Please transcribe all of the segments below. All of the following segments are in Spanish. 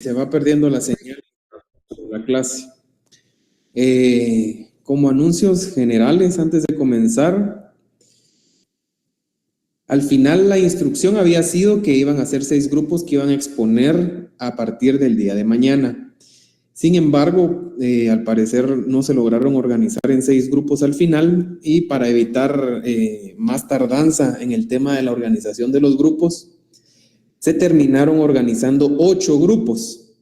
Se va perdiendo la señal de la clase. Como anuncios generales, antes de comenzar, al final la instrucción había sido que iban a ser 6 grupos que iban a exponer a partir del día de mañana. Sin embargo, al parecer no se lograron organizar en 6 grupos al final, y para evitar más tardanza en el tema de la organización de los grupos, se terminaron organizando 8 grupos,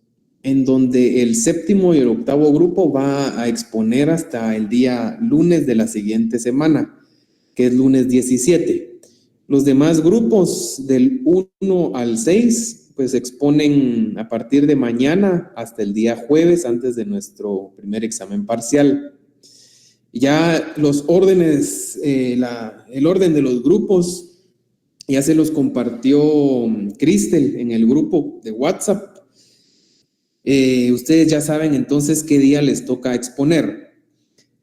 en donde el 7º y el 8º grupo va a exponer hasta el día lunes de la siguiente semana, que es lunes 17. Los demás grupos del 1 al 6 pues exponen a partir de mañana hasta el día jueves, antes de nuestro primer examen parcial. Ya los órdenes, el orden de los grupos ya se los compartió Cristel en el grupo de WhatsApp. Ustedes ya saben entonces qué día les toca exponer.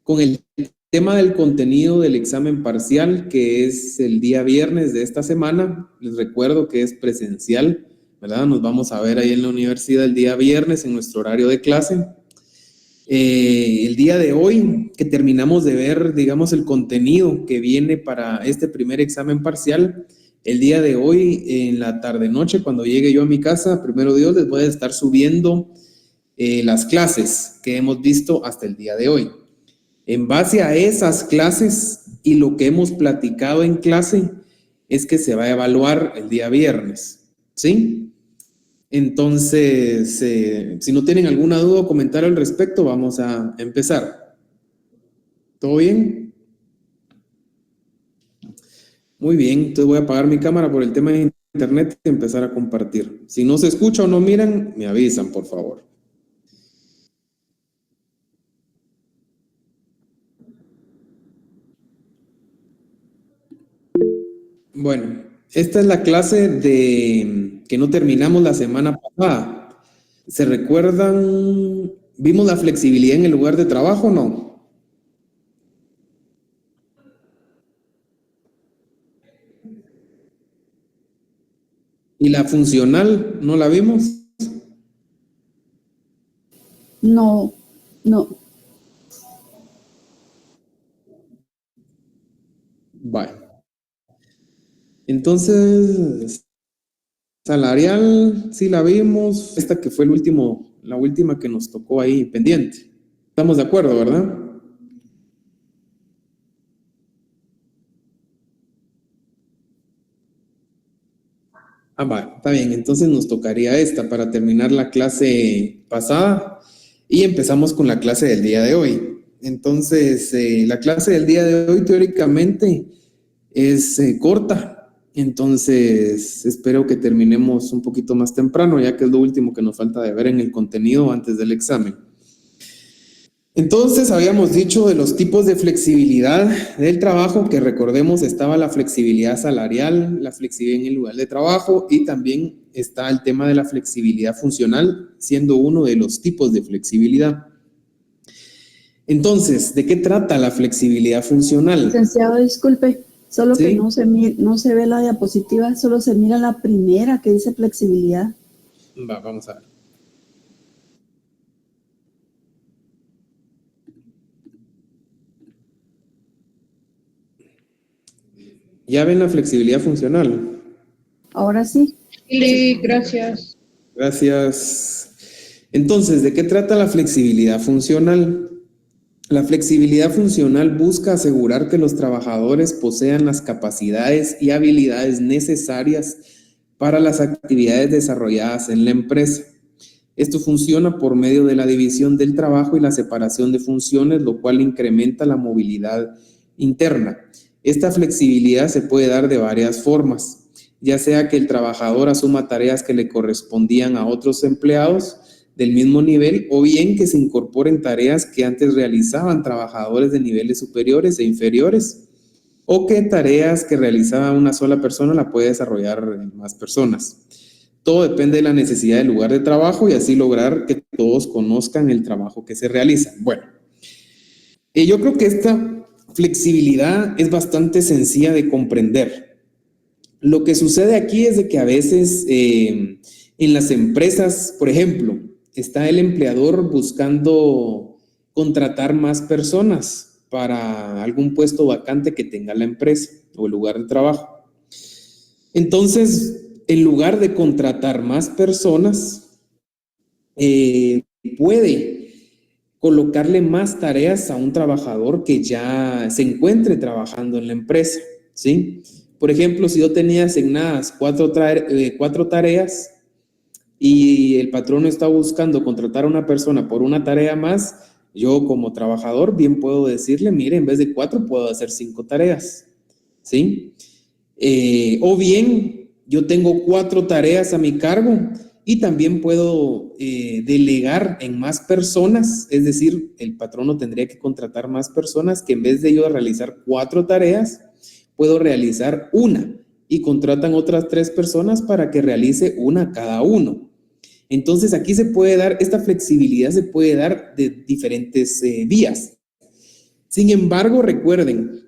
Con el tema del contenido del examen parcial, que es el día viernes de esta semana, les recuerdo que es presencial, ¿verdad? Nos vamos a ver ahí en la universidad el día viernes en nuestro horario de clase. El día de hoy, que terminamos de ver, digamos, el contenido que viene para este primer examen parcial, el día de hoy, en la tarde-noche, cuando llegue yo a mi casa, primero Dios, les voy a estar subiendo las clases que hemos visto hasta el día de hoy. En base a esas clases y lo que hemos platicado en clase, es que se va a evaluar el día viernes, ¿sí? Entonces, si no tienen alguna duda o comentario al respecto, vamos a empezar. ¿Todo bien? Muy bien, entonces voy a apagar mi cámara por el tema de internet y empezar a compartir. Si no se escucha o no miran, me avisan, por favor. Bueno, esta es la clase de que no terminamos la semana pasada. ¿Se recuerdan? ¿Vimos la flexibilidad en el lugar de trabajo o no? ¿Y la funcional no la vimos? No, no. Vale. Entonces, salarial, sí la vimos. Esta que fue la última que nos tocó ahí pendiente. Estamos de acuerdo, ¿verdad? Vale, está bien. Entonces nos tocaría esta para terminar la clase pasada y empezamos con la clase del día de hoy. Entonces, la clase del día de hoy teóricamente es corta. Entonces, espero que terminemos un poquito más temprano, ya que es lo último que nos falta de ver en el contenido antes del examen. Entonces, habíamos dicho de los tipos de flexibilidad del trabajo, que recordemos estaba la flexibilidad salarial, la flexibilidad en el lugar de trabajo, y también está el tema de la flexibilidad funcional, siendo uno de los tipos de flexibilidad. Entonces, ¿de qué trata la flexibilidad funcional? Licenciado, disculpe, solo ¿Sí? que no se ve la diapositiva, solo se mira la primera que dice flexibilidad. Vamos a ver. ¿Ya ven la flexibilidad funcional? Ahora sí. Sí, gracias. Gracias. Entonces, ¿de qué trata la flexibilidad funcional? La flexibilidad funcional busca asegurar que los trabajadores posean las capacidades y habilidades necesarias para las actividades desarrolladas en la empresa. Esto funciona por medio de la división del trabajo y la separación de funciones, lo cual incrementa la movilidad interna. Esta flexibilidad se puede dar de varias formas, ya sea que el trabajador asuma tareas que le correspondían a otros empleados del mismo nivel, o bien que se incorporen tareas que antes realizaban trabajadores de niveles superiores e inferiores, o que tareas que realizaba una sola persona la puede desarrollar más personas. Todo depende de la necesidad del lugar de trabajo y así lograr que todos conozcan el trabajo que se realiza. Bueno, yo creo que esta flexibilidad es bastante sencilla de comprender. Lo que sucede aquí es de que a veces En las empresas, por ejemplo, está el empleador buscando contratar más personas para algún puesto vacante que tenga la empresa o el lugar de trabajo. Entonces, en lugar de contratar más personas, puede colocarle más tareas a un trabajador que ya se encuentre trabajando en la empresa, ¿sí? Por ejemplo, si yo tenía asignadas cuatro tareas y el patrono está buscando contratar a una persona por una tarea más, yo como trabajador bien puedo decirle, mire, en vez de 4 puedo hacer 5 tareas, ¿sí? O bien, yo tengo 4 tareas a mi cargo y también puedo delegar en más personas, es decir, el patrono tendría que contratar más personas que en vez de yo realizar 4 tareas, puedo realizar una y contratan otras 3 personas para que realice una cada uno. Entonces aquí se puede dar, esta flexibilidad se puede dar de diferentes vías. Sin embargo, recuerden,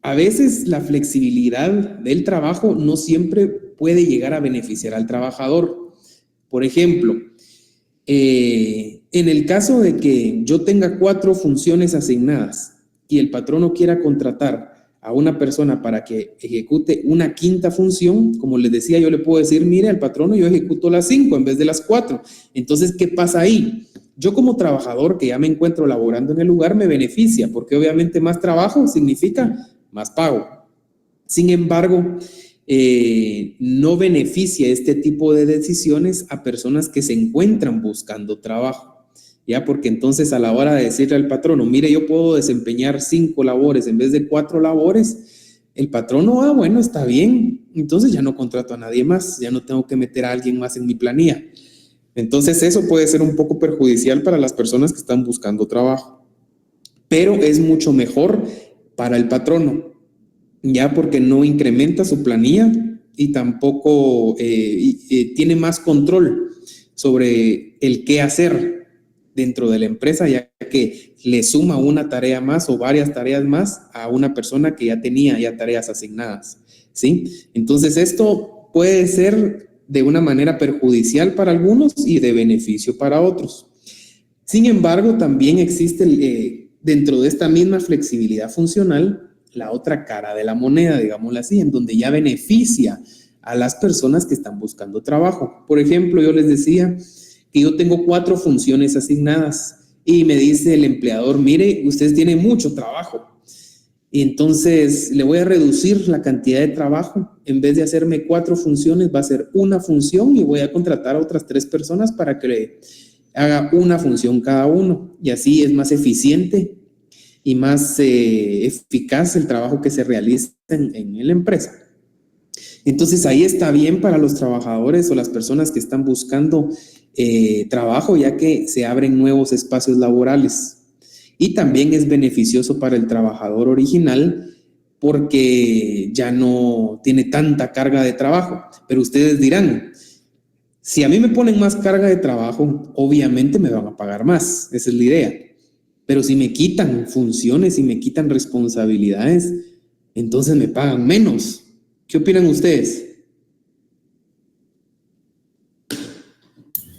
a veces la flexibilidad del trabajo no siempre puede llegar a beneficiar al trabajador. Por ejemplo, en el caso de que yo tenga 4 funciones asignadas y el patrono quiera contratar a una persona para que ejecute una quinta función, como les decía, yo le puedo decir, mire, al patrono yo ejecuto las 5 en vez de las 4. Entonces, ¿qué pasa ahí? Yo como trabajador que ya me encuentro laborando en el lugar me beneficia, porque obviamente más trabajo significa más pago. Sin embargo, no beneficia este tipo de decisiones a personas que se encuentran buscando trabajo. Ya, porque entonces a la hora de decirle al patrono, mire, yo puedo desempeñar 5 labores en vez de 4 labores, el patrono, bueno, está bien, entonces ya no contrato a nadie más, ya no tengo que meter a alguien más en mi planilla. Entonces eso puede ser un poco perjudicial para las personas que están buscando trabajo, pero es mucho mejor para el patrono, ya porque no incrementa su planilla y tampoco tiene más control sobre el qué hacer dentro de la empresa, ya que le suma una tarea más o varias tareas más a una persona que ya tenía ya tareas asignadas, ¿sí? Entonces esto puede ser de una manera perjudicial para algunos y de beneficio para otros. Sin embargo, también existe dentro de esta misma flexibilidad funcional la otra cara de la moneda, digámoslo así, en donde ya beneficia a las personas que están buscando trabajo. Por ejemplo, yo les decía que yo tengo 4 funciones asignadas y me dice el empleador, mire, usted tiene mucho trabajo y entonces le voy a reducir la cantidad de trabajo. En vez de hacerme 4 funciones, va a ser una función y voy a contratar a otras 3 personas para que le haga una función cada uno y así es más eficiente y más eficaz el trabajo que se realiza en la empresa. Entonces ahí está bien para los trabajadores o las personas que están buscando trabajo, ya que se abren nuevos espacios laborales. Y también es beneficioso para el trabajador original porque ya no tiene tanta carga de trabajo. Pero ustedes dirán, si a mí me ponen más carga de trabajo, obviamente me van a pagar más. Esa es la idea. Pero si me quitan funciones y me quitan responsabilidades, entonces me pagan menos. ¿Qué opinan ustedes?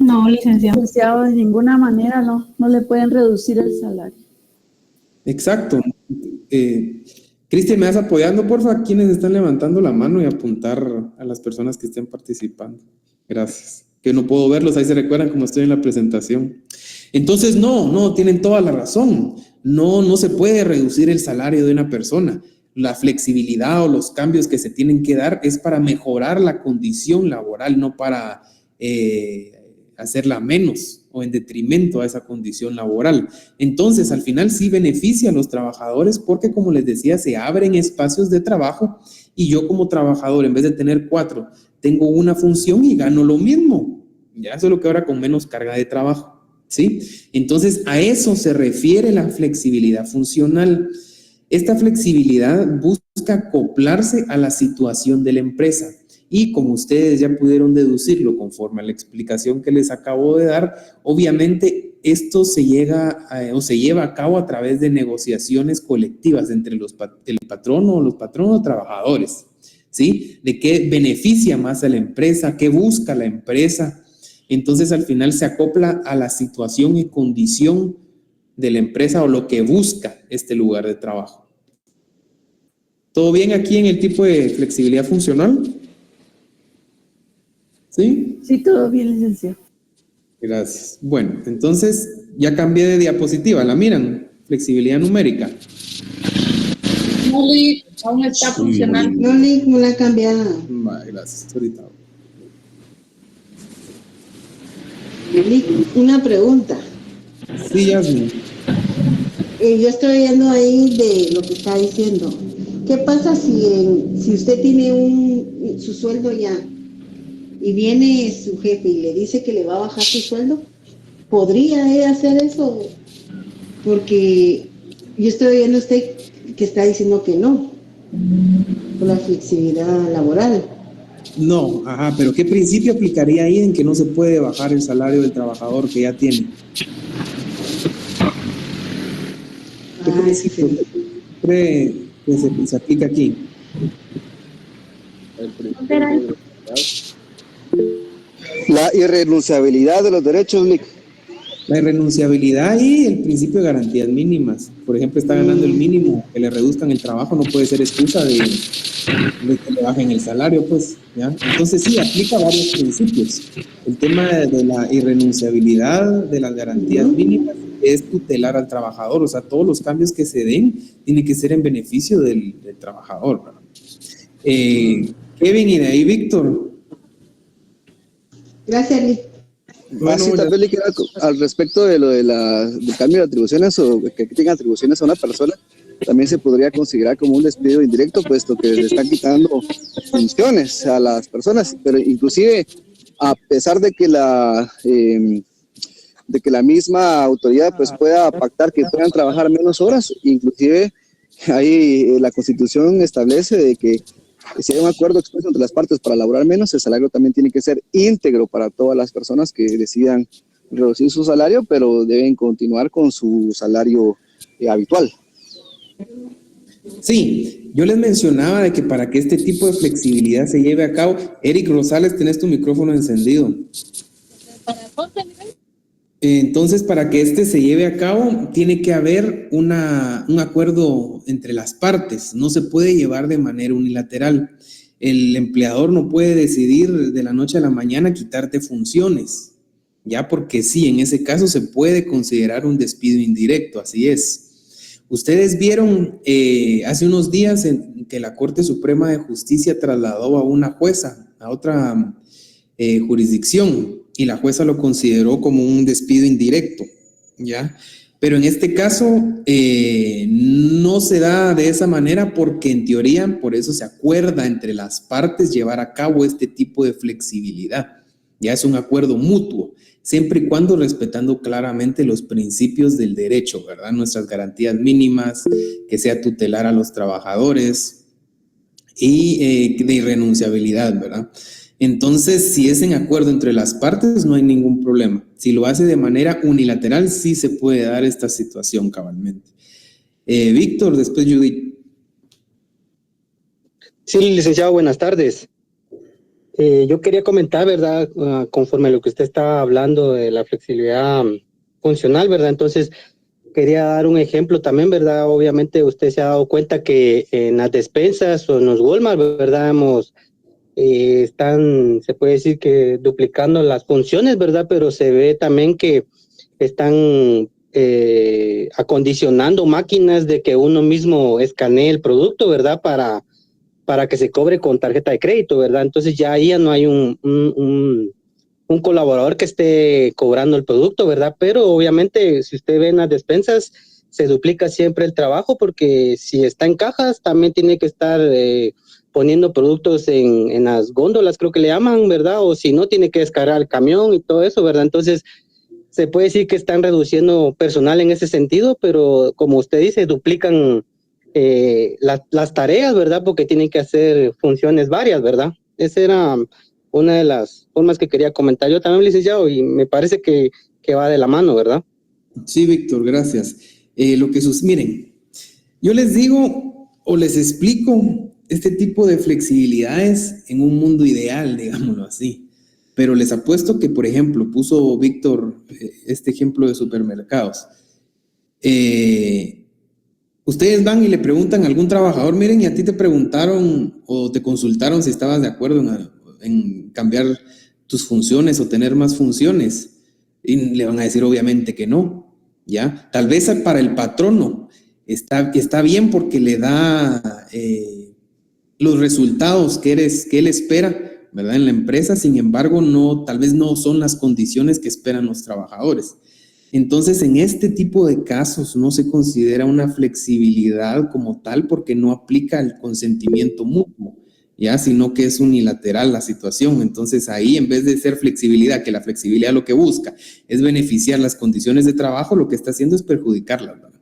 No, licenciado. Licenciado, de ninguna manera no le pueden reducir el salario. Exacto. Cristian, ¿me vas apoyando, porfa? ¿Quiénes están levantando la mano y apuntar a las personas que estén participando? Gracias. Que no puedo verlos, ahí se recuerdan como estoy en la presentación. Entonces, no, tienen toda la razón. No se puede reducir el salario de una persona. La flexibilidad o los cambios que se tienen que dar es para mejorar la condición laboral, no para hacerla menos o en detrimento a esa condición laboral. Entonces, al final sí beneficia a los trabajadores porque, como les decía, se abren espacios de trabajo y yo como trabajador, en vez de tener 4, tengo una función y gano lo mismo. Ya solo que ahora con menos carga de trabajo, ¿sí? Entonces, a eso se refiere la flexibilidad funcional. Esta flexibilidad busca acoplarse a la situación de la empresa. Y como ustedes ya pudieron deducirlo conforme a la explicación que les acabo de dar, obviamente esto se lleva a cabo a través de negociaciones colectivas entre el patrono o los patronos trabajadores, ¿sí? De qué beneficia más a la empresa, qué busca la empresa. Entonces, al final se acopla a la situación y condición de la empresa o lo que busca este lugar de trabajo. ¿Todo bien aquí en el tipo de flexibilidad funcional? ¿Sí? Sí, todo bien, licenciado. Gracias. Bueno, entonces ya cambié de diapositiva. ¿La miran? Flexibilidad numérica. No, Lick, aún está funcionando. No, Lick, no la cambiada. Vale, gracias. Ahorita. Lick, una pregunta. Sí, Yasmin. Yo estoy viendo ahí de lo que está diciendo. ¿Qué pasa si usted tiene su sueldo ya y viene su jefe y le dice que le va a bajar su sueldo? ¿Podría hacer eso? Porque yo estoy viendo usted que está diciendo que no, por la flexibilidad laboral. No, ajá, pero ¿qué principio aplicaría ahí en que no se puede bajar el salario del trabajador que ya tiene? ¿Qué principio cree que se aplica aquí? La irrenunciabilidad de los derechos, Lick. La irrenunciabilidad y el principio de garantías mínimas. Por ejemplo, está ganando el mínimo, que le reduzcan el trabajo no puede ser excusa de que le bajen el salario, pues, ¿ya? Entonces sí, aplica varios principios. El tema de la irrenunciabilidad, de las garantías mínimas, es tutelar al trabajador, o sea, todos los cambios que se den tienen que ser en beneficio del trabajador, ¿verdad? Kevin, y de ahí Víctor. Gracias, Lick. Así también le queda al respecto de lo del cambio de atribuciones o que tengan atribuciones a una persona, también se podría considerar como un despido indirecto, puesto que le están quitando funciones a las personas, pero inclusive a pesar de que la misma autoridad pues pueda pactar que puedan trabajar menos horas, inclusive ahí la Constitución establece de que si hay un acuerdo expreso entre las partes para laborar menos, el salario también tiene que ser íntegro para todas las personas que decidan reducir su salario, pero deben continuar con su salario habitual. Sí, yo les mencionaba de que para que este tipo de flexibilidad se lleve a cabo, Eric Rosales, tenés tu micrófono encendido. Entonces, para que este se lleve a cabo, tiene que haber un acuerdo entre las partes. No se puede llevar de manera unilateral. El empleador no puede decidir de la noche a la mañana quitarte funciones, ya porque sí, en ese caso se puede considerar un despido indirecto, así es. Ustedes vieron hace unos días en que la Corte Suprema de Justicia trasladó a una jueza a otra jurisdicción y la jueza lo consideró como un despido indirecto, ¿ya? Pero en este caso no se da de esa manera porque en teoría por eso se acuerda entre las partes llevar a cabo este tipo de flexibilidad. Ya es un acuerdo mutuo, siempre y cuando respetando claramente los principios del derecho, ¿verdad? Nuestras garantías mínimas, que sea tutelar a los trabajadores y de irrenunciabilidad, ¿verdad? Entonces, si es en acuerdo entre las partes, no hay ningún problema. Si lo hace de manera unilateral, sí se puede dar esta situación cabalmente. Víctor, después Judith. Sí, licenciado, buenas tardes. Yo quería comentar, ¿verdad? Conforme a lo que usted estaba hablando de la flexibilidad funcional, ¿verdad? Entonces, quería dar un ejemplo también, ¿verdad? Obviamente usted se ha dado cuenta que en las despensas o en los Walmart, ¿verdad? Están, se puede decir que duplicando las funciones, ¿verdad? Pero se ve también que están acondicionando máquinas de que uno mismo escanee el producto, ¿verdad? Para que se cobre con tarjeta de crédito, ¿verdad? Entonces ya ahí ya no hay un colaborador que esté cobrando el producto, ¿verdad? Pero obviamente si usted ve en las despensas, se duplica siempre el trabajo porque si está en cajas, también tiene que estar poniendo productos en las góndolas, creo que le llaman, ¿verdad? O si no, tiene que descargar el camión y todo eso, ¿verdad? Entonces, se puede decir que están reduciendo personal en ese sentido, pero como usted dice, duplican las tareas, ¿verdad? Porque tienen que hacer funciones varias, ¿verdad? Esa era una de las formas que quería comentar yo también, licenciado, y me parece que va de la mano, ¿verdad? Sí, Víctor, gracias. Miren, yo les digo o les explico este tipo de flexibilidades en un mundo ideal, digámoslo así. Pero les apuesto que, por ejemplo, puso Víctor este ejemplo de supermercados. Ustedes van y le preguntan a algún trabajador, miren, y a ti te preguntaron o te consultaron si estabas de acuerdo en cambiar tus funciones o tener más funciones. Y le van a decir obviamente que no, ¿ya? Tal vez para el patrono está bien porque le da los resultados que él espera, ¿verdad? En la empresa. Sin embargo, tal vez no son las condiciones que esperan los trabajadores. Entonces, en este tipo de casos no se considera una flexibilidad como tal porque no aplica el consentimiento mutuo, ¿ya? Sino que es unilateral la situación. Entonces, ahí, en vez de ser flexibilidad, que la flexibilidad lo que busca es beneficiar las condiciones de trabajo, lo que está haciendo es perjudicarlas, ¿verdad?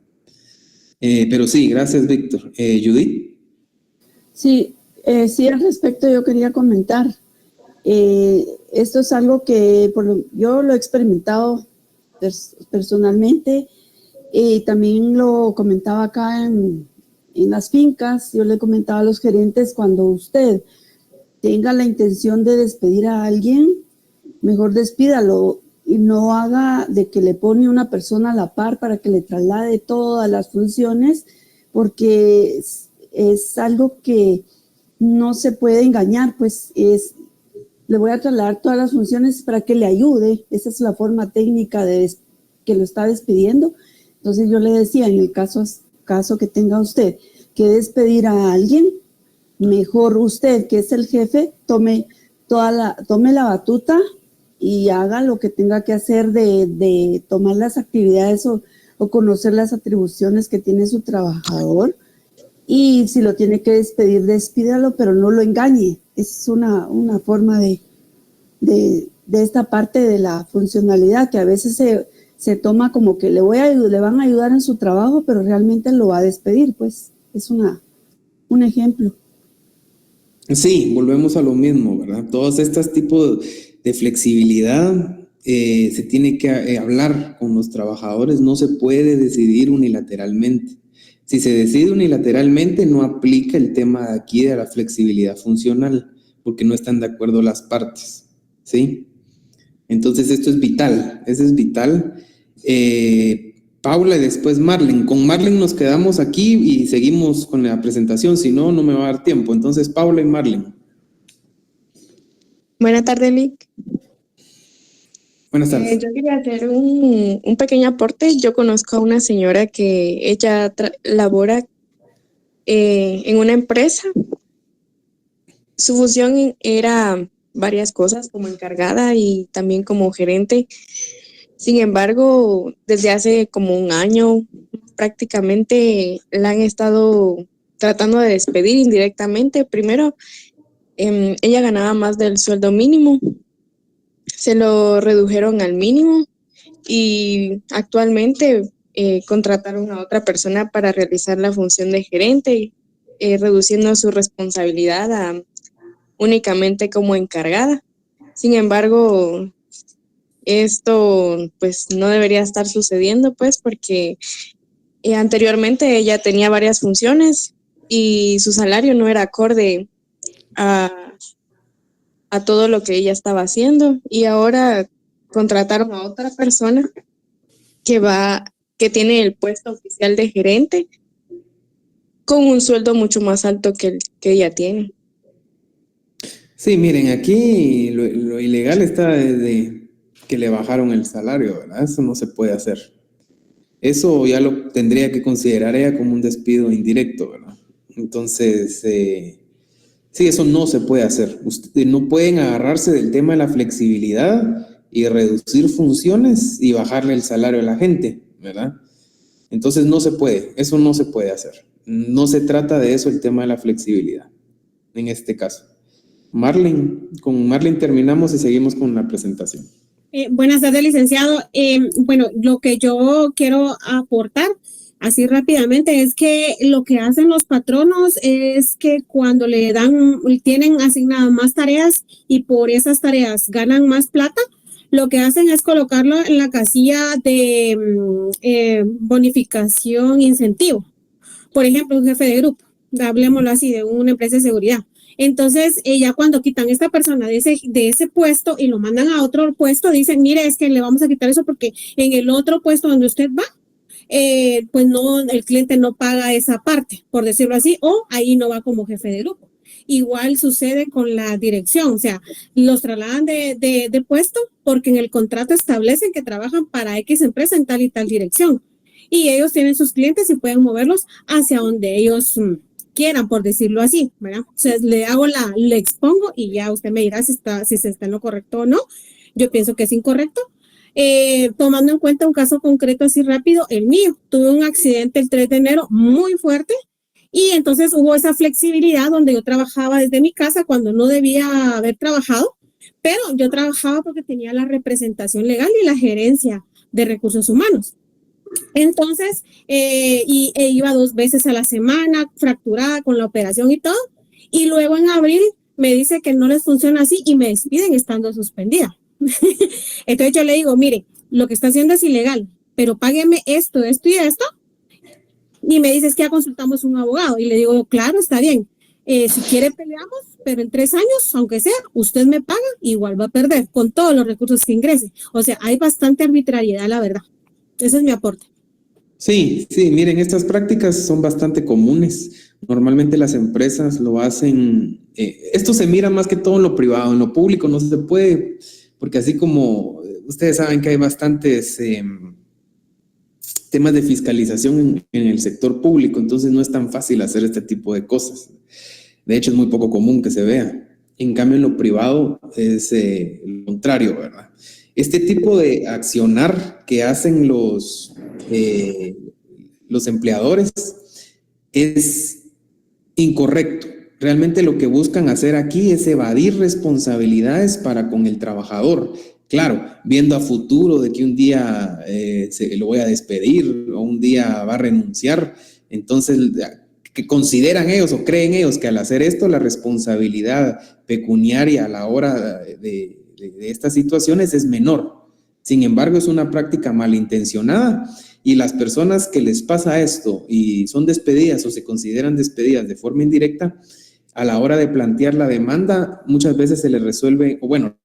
Pero sí, gracias, Víctor. Judith. Sí, al respecto yo quería comentar. Esto es algo que yo lo he experimentado personalmente y también lo comentaba acá en las fincas. Yo le comentaba a los gerentes, cuando usted tenga la intención de despedir a alguien, mejor despídalo y no haga de que le pone una persona a la par para que le traslade todas las funciones, porque es algo que no se puede engañar, pues le voy a trasladar todas las funciones para que le ayude. Esa es la forma técnica que lo está despidiendo. Entonces yo le decía, en el caso que tenga usted que despedir a alguien, mejor usted, que es el jefe, tome la batuta y haga lo que tenga que hacer de tomar las actividades o conocer las atribuciones que tiene su trabajador. Y si lo tiene que despedir, despídalo, pero no lo engañe. Es una forma de esta parte de la funcionalidad que a veces se toma como que le van a ayudar en su trabajo, pero realmente lo va a despedir. Pues es un ejemplo. Sí, volvemos a lo mismo, ¿verdad? Todos estos tipos de flexibilidad se tiene que hablar con los trabajadores, no se puede decidir unilateralmente. Si se decide unilateralmente, no aplica el tema de aquí de la flexibilidad funcional, porque no están de acuerdo las partes, ¿sí? Entonces esto es vital, eso es vital. Paula y después Marlene. Con Marlene nos quedamos aquí y seguimos con la presentación, si no, no me va a dar tiempo. Entonces, Paula y Marlene. Buenas tardes, Lick. Buenas tardes. Yo quería hacer un pequeño aporte. Yo conozco a una señora que ella labora en una empresa. Su función era varias cosas, como encargada y también como gerente. Sin embargo, desde hace como un año prácticamente la han estado tratando de despedir indirectamente. Primero, ella ganaba más del sueldo mínimo, se lo redujeron al mínimo y actualmente contrataron a otra persona para realizar la función de gerente, reduciendo su responsabilidad a únicamente como encargada. Sin embargo, esto pues no debería estar sucediendo, pues, porque anteriormente ella tenía varias funciones y su salario no era acorde a todo lo que ella estaba haciendo, y ahora contrataron a otra persona que tiene el puesto oficial de gerente con un sueldo mucho más alto que el que ella tiene. Sí, miren, aquí lo ilegal está desde que le bajaron el salario, ¿verdad? Eso no se puede hacer. Eso ya lo tendría que considerar ella como un despido indirecto, ¿verdad? Entonces, sí, eso no se puede hacer. Ustedes no pueden agarrarse del tema de la flexibilidad y reducir funciones y bajarle el salario a la gente, ¿verdad? Entonces no se puede, eso no se puede hacer. No se trata de eso el tema de la flexibilidad, en este caso. Marlene, con Marlene terminamos y seguimos con la presentación. Buenas tardes, licenciado. Bueno, lo que yo quiero aportar así rápidamente es que lo que hacen los patronos es que cuando tienen asignadas más tareas y por esas tareas ganan más plata, lo que hacen es colocarlo en la casilla de bonificación incentivo. Por ejemplo, un jefe de grupo. hablemoslo así, de una empresa de seguridad. Entonces, ya cuando quitan a esta persona de ese puesto y lo mandan a otro puesto, dicen, mire, es que le vamos a quitar eso porque en el otro puesto donde usted va, pues no, el cliente no paga esa parte, por decirlo así, o ahí no va como jefe de grupo. Igual sucede con la dirección, o sea, los trasladan de puesto porque en el contrato establecen que trabajan para X empresa en tal y tal dirección. Y ellos tienen sus clientes y pueden moverlos hacia donde ellos quieran, por decirlo así, ¿verdad? O sea, le expongo y ya usted me dirá si se está en lo correcto o no. Yo pienso que es incorrecto. Tomando en cuenta un caso concreto así rápido, el mío, tuve un accidente el 3 de enero muy fuerte y entonces hubo esa flexibilidad donde yo trabajaba desde mi casa cuando no debía haber trabajado, pero yo trabajaba porque tenía la representación legal y la gerencia de recursos humanos. Entonces, iba 2 veces a la semana, fracturada con la operación y todo. Y luego en abril me dice que no les funciona así y me despiden estando suspendida. Entonces yo le digo, mire, lo que está haciendo es ilegal, pero págueme esto, esto y esto. Y me dice, es que ya consultamos un abogado. Y le digo, claro, está bien. Si quiere peleamos, pero en 3 años, aunque sea, usted me paga, igual va a perder con todos los recursos que ingrese. O sea, hay bastante arbitrariedad, la verdad. Ese es mi aporte. Sí, sí, miren, estas prácticas son bastante comunes. Normalmente las empresas lo hacen, esto se mira más que todo en lo privado, en lo público no se puede, porque así como ustedes saben que hay bastantes temas de fiscalización en el sector público, entonces no es tan fácil hacer este tipo de cosas. De hecho, es muy poco común que se vea. En cambio, en lo privado es lo contrario, ¿verdad? Este tipo de accionar que hacen los empleadores es incorrecto. Realmente lo que buscan hacer aquí es evadir responsabilidades para con el trabajador. Claro, viendo a futuro de que un día lo voy a despedir o un día va a renunciar, entonces que consideran ellos o creen ellos que al hacer esto la responsabilidad pecuniaria a la hora de estas situaciones es menor. Sin embargo, es una práctica malintencionada y las personas que les pasa esto y son despedidas o se consideran despedidas de forma indirecta, a la hora de plantear la demanda, muchas veces se les resuelve, o bueno,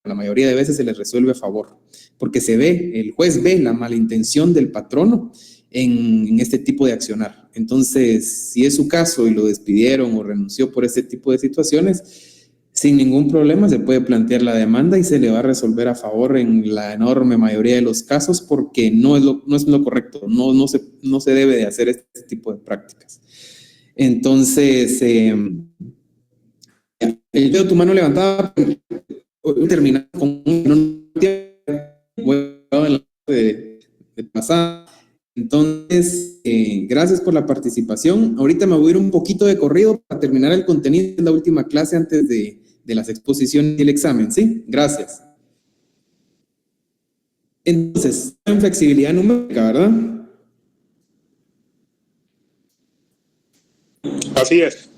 la mayoría de veces se les resuelve a favor, porque el juez ve la malintención del patrono en este tipo de accionar. Entonces, si es su caso y lo despidieron o renunció por este tipo de situaciones, sin ningún problema se puede plantear la demanda y se le va a resolver a favor en la enorme mayoría de los casos porque no es lo correcto, no se debe de hacer este tipo de prácticas. Entonces, yo veo tu mano levantada, terminar con un de pasar. Entonces, gracias por la participación. Ahorita me voy a ir un poquito de corrido para terminar el contenido de la última clase antes de las exposiciones y el examen, ¿sí? Gracias. Entonces, en flexibilidad numérica, ¿verdad? Así es.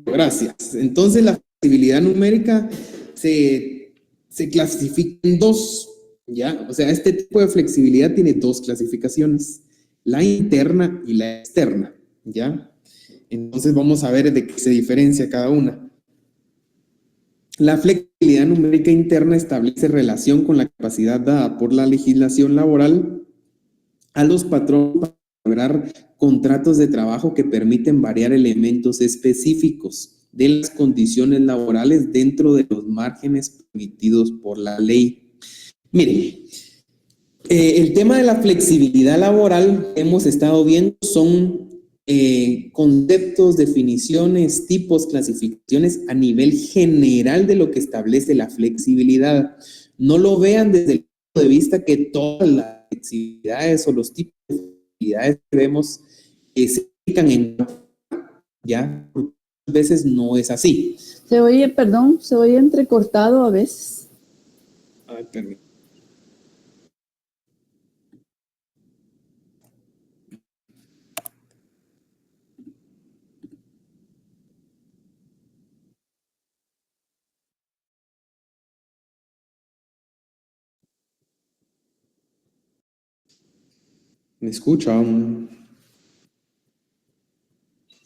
Gracias. Entonces, la flexibilidad numérica se clasifica en 2, ¿ya? O sea, este tipo de flexibilidad tiene 2 clasificaciones, la interna y la externa, ¿ya? Entonces, vamos a ver de qué se diferencia cada una. La flexibilidad numérica interna establece relación con la capacidad dada por la legislación laboral a los patronos para lograr contratos de trabajo que permiten variar elementos específicos de las condiciones laborales dentro de los márgenes permitidos por la ley. Miren, el tema de la flexibilidad laboral que hemos estado viendo son conceptos, definiciones, tipos, clasificaciones a nivel general de lo que establece la flexibilidad. No lo vean desde el punto de vista que todas las flexibilidades o los tipos de flexibilidades que vemos se aplican en ya, muchas veces no es así. Se oye entrecortado a veces. Ay, permítame. ¿Me escuchan?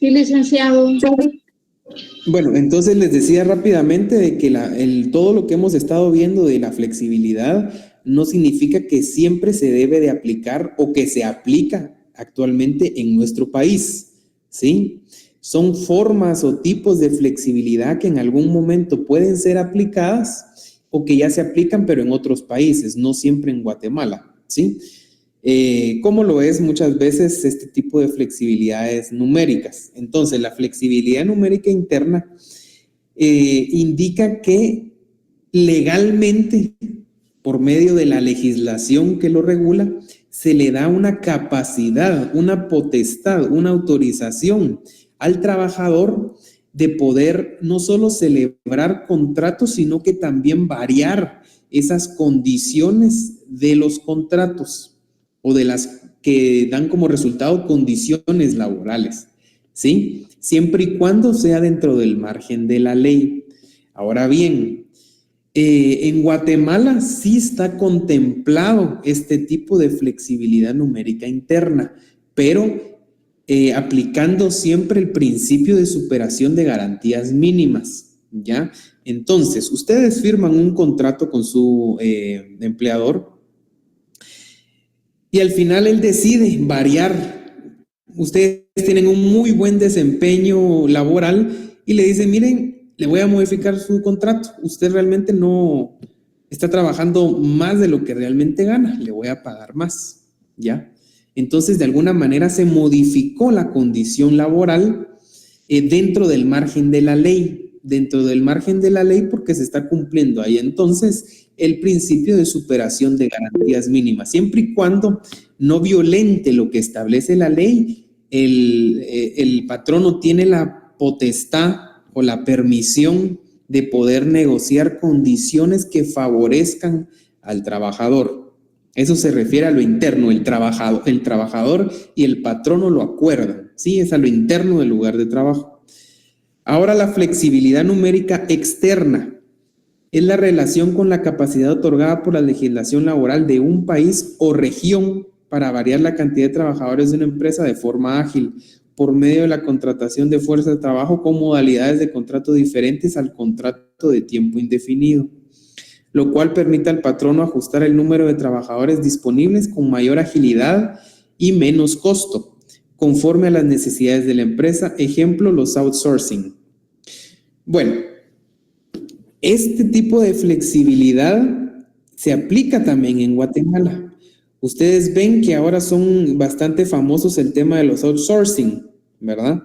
Sí, licenciado. Bueno, entonces les decía rápidamente de que todo lo que hemos estado viendo de la flexibilidad no significa que siempre se debe de aplicar o que se aplica actualmente en nuestro país, ¿sí? Son formas o tipos de flexibilidad que en algún momento pueden ser aplicadas o que ya se aplican, pero en otros países, no siempre en Guatemala, ¿sí? Como lo es muchas veces este tipo de flexibilidades numéricas. Entonces, la flexibilidad numérica interna indica que legalmente, por medio de la legislación que lo regula, se le da una capacidad, una potestad, una autorización al trabajador de poder no solo celebrar contratos, sino que también variar esas condiciones de los contratos o de las que dan como resultado condiciones laborales, ¿sí? Siempre y cuando sea dentro del margen de la ley. Ahora bien, en Guatemala sí está contemplado este tipo de flexibilidad numérica interna, pero aplicando siempre el principio de superación de garantías mínimas, ¿ya? Entonces, ustedes firman un contrato con su empleador y al final él decide variar. Ustedes tienen un muy buen desempeño laboral y le dicen, miren, le voy a modificar su contrato. Usted realmente no está trabajando más de lo que realmente gana. Le voy a pagar más, ¿ya? Entonces, de alguna manera se modificó la condición laboral dentro del margen de la ley. Dentro del margen de la ley porque se está cumpliendo ahí entonces el principio de superación de garantías mínimas. Siempre y cuando no violente lo que establece la ley, el patrono tiene la potestad o la permisión de poder negociar condiciones que favorezcan al trabajador. Eso se refiere a lo interno, el trabajador y el patrono lo acuerdan, ¿sí? Es a lo interno del lugar de trabajo. Ahora, la flexibilidad numérica externa es la relación con la capacidad otorgada por la legislación laboral de un país o región para variar la cantidad de trabajadores de una empresa de forma ágil por medio de la contratación de fuerza de trabajo con modalidades de contrato diferentes al contrato de tiempo indefinido, lo cual permite al patrono ajustar el número de trabajadores disponibles con mayor agilidad y menos costo, conforme a las necesidades de la empresa. Ejemplo, los outsourcing. Bueno, este tipo de flexibilidad se aplica también en Guatemala. Ustedes ven que ahora son bastante famosos el tema de los outsourcing, ¿verdad?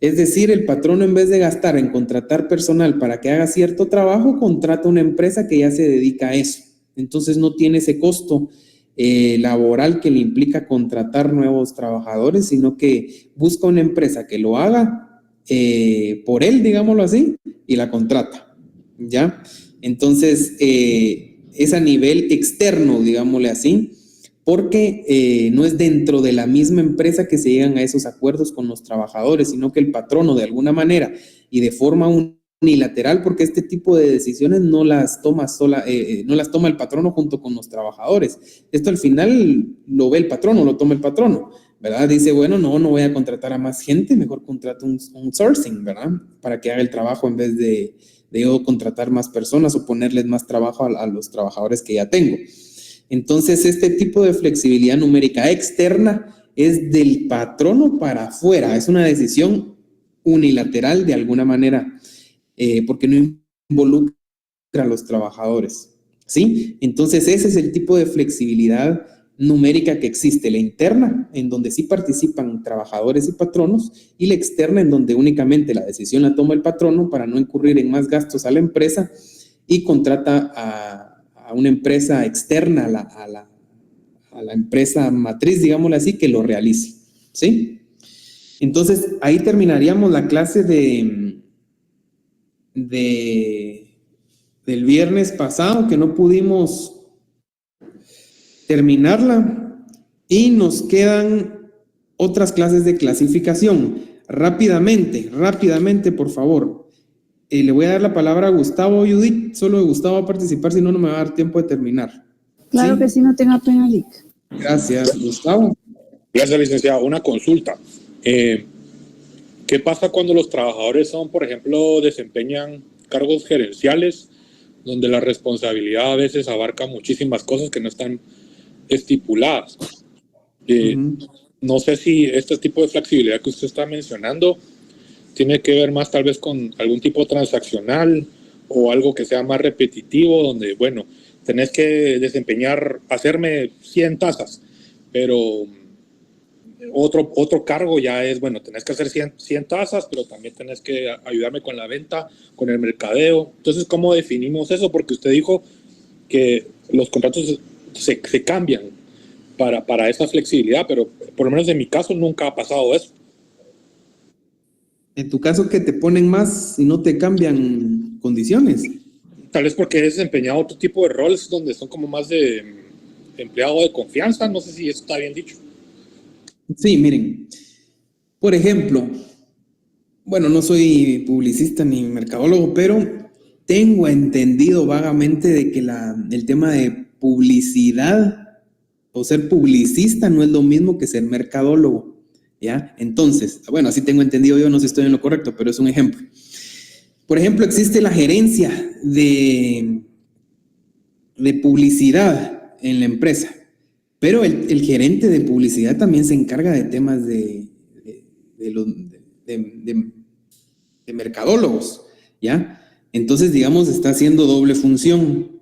Es decir, el patrono en vez de gastar en contratar personal para que haga cierto trabajo, contrata una empresa que ya se dedica a eso. Entonces no tiene ese costo laboral que le implica contratar nuevos trabajadores, sino que busca una empresa que lo haga por él, digámoslo así, y la contrata, ¿ya? Entonces, es a nivel externo, digámosle así, porque no es dentro de la misma empresa que se llegan a esos acuerdos con los trabajadores, sino que el patrono de alguna manera y de forma unilateral, porque este tipo de decisiones no las toma no las toma el patrono junto con los trabajadores. Esto al final lo ve el patrono, lo toma el patrono, ¿verdad? Dice, bueno, no voy a contratar a más gente, mejor contrato un sourcing, ¿verdad? Para que haga el trabajo en vez de yo contratar más personas o ponerles más trabajo a los trabajadores que ya tengo. Entonces, este tipo de flexibilidad numérica externa es del patrono para afuera, es una decisión unilateral de alguna manera, porque no involucra a los trabajadores, ¿sí? Entonces, ese es el tipo de flexibilidad numérica que existe, la interna, en donde sí participan trabajadores y patronos, y la externa, en donde únicamente la decisión la toma el patrono para no incurrir en más gastos a la empresa y contrata a una empresa externa a la empresa matriz, digámoslo así, que lo realice, ¿sí? Entonces, ahí terminaríamos la clase del viernes pasado, que no pudimos terminarla, y nos quedan otras clases de clasificación. Rápidamente, por favor. Le voy a dar la palabra a Gustavo o Judith. Solo Gustavo va a participar, si no, no me va a dar tiempo de terminar. Claro ¿Sí? que sí, no tenga pena, Lic. Gracias, Gustavo. Gracias, licenciado. Una consulta. ¿Qué pasa cuando los trabajadores son, por ejemplo, desempeñan cargos gerenciales, donde la responsabilidad a veces abarca muchísimas cosas que no están estipuladas? No sé si este tipo de flexibilidad que usted está mencionando tiene que ver más tal vez con algún tipo transaccional o algo que sea más repetitivo, donde, bueno, tenés que hacerme 100 tazas, pero otro cargo ya es, bueno, tenés que hacer 100 tazas, pero también tenés que ayudarme con la venta, con el mercadeo. Entonces, ¿cómo definimos eso? Porque usted dijo que los contratos se cambian para esa flexibilidad, pero por lo menos en mi caso nunca ha pasado eso. En tu caso, que te ponen más y no te cambian condiciones. Tal vez porque he desempeñado otro tipo de roles donde son como más de empleado de confianza. No sé si eso está bien dicho. Sí, miren, por ejemplo, bueno, no soy publicista ni mercadólogo, pero tengo entendido vagamente de que el tema de publicidad o ser publicista no es lo mismo que ser mercadólogo, ¿ya? Entonces, bueno, así tengo entendido yo, no sé si estoy en lo correcto, pero es un ejemplo. Por ejemplo, existe la gerencia de publicidad en la empresa, pero el gerente de publicidad también se encarga de temas de mercadólogos, ¿ya? Entonces, digamos, está haciendo doble función.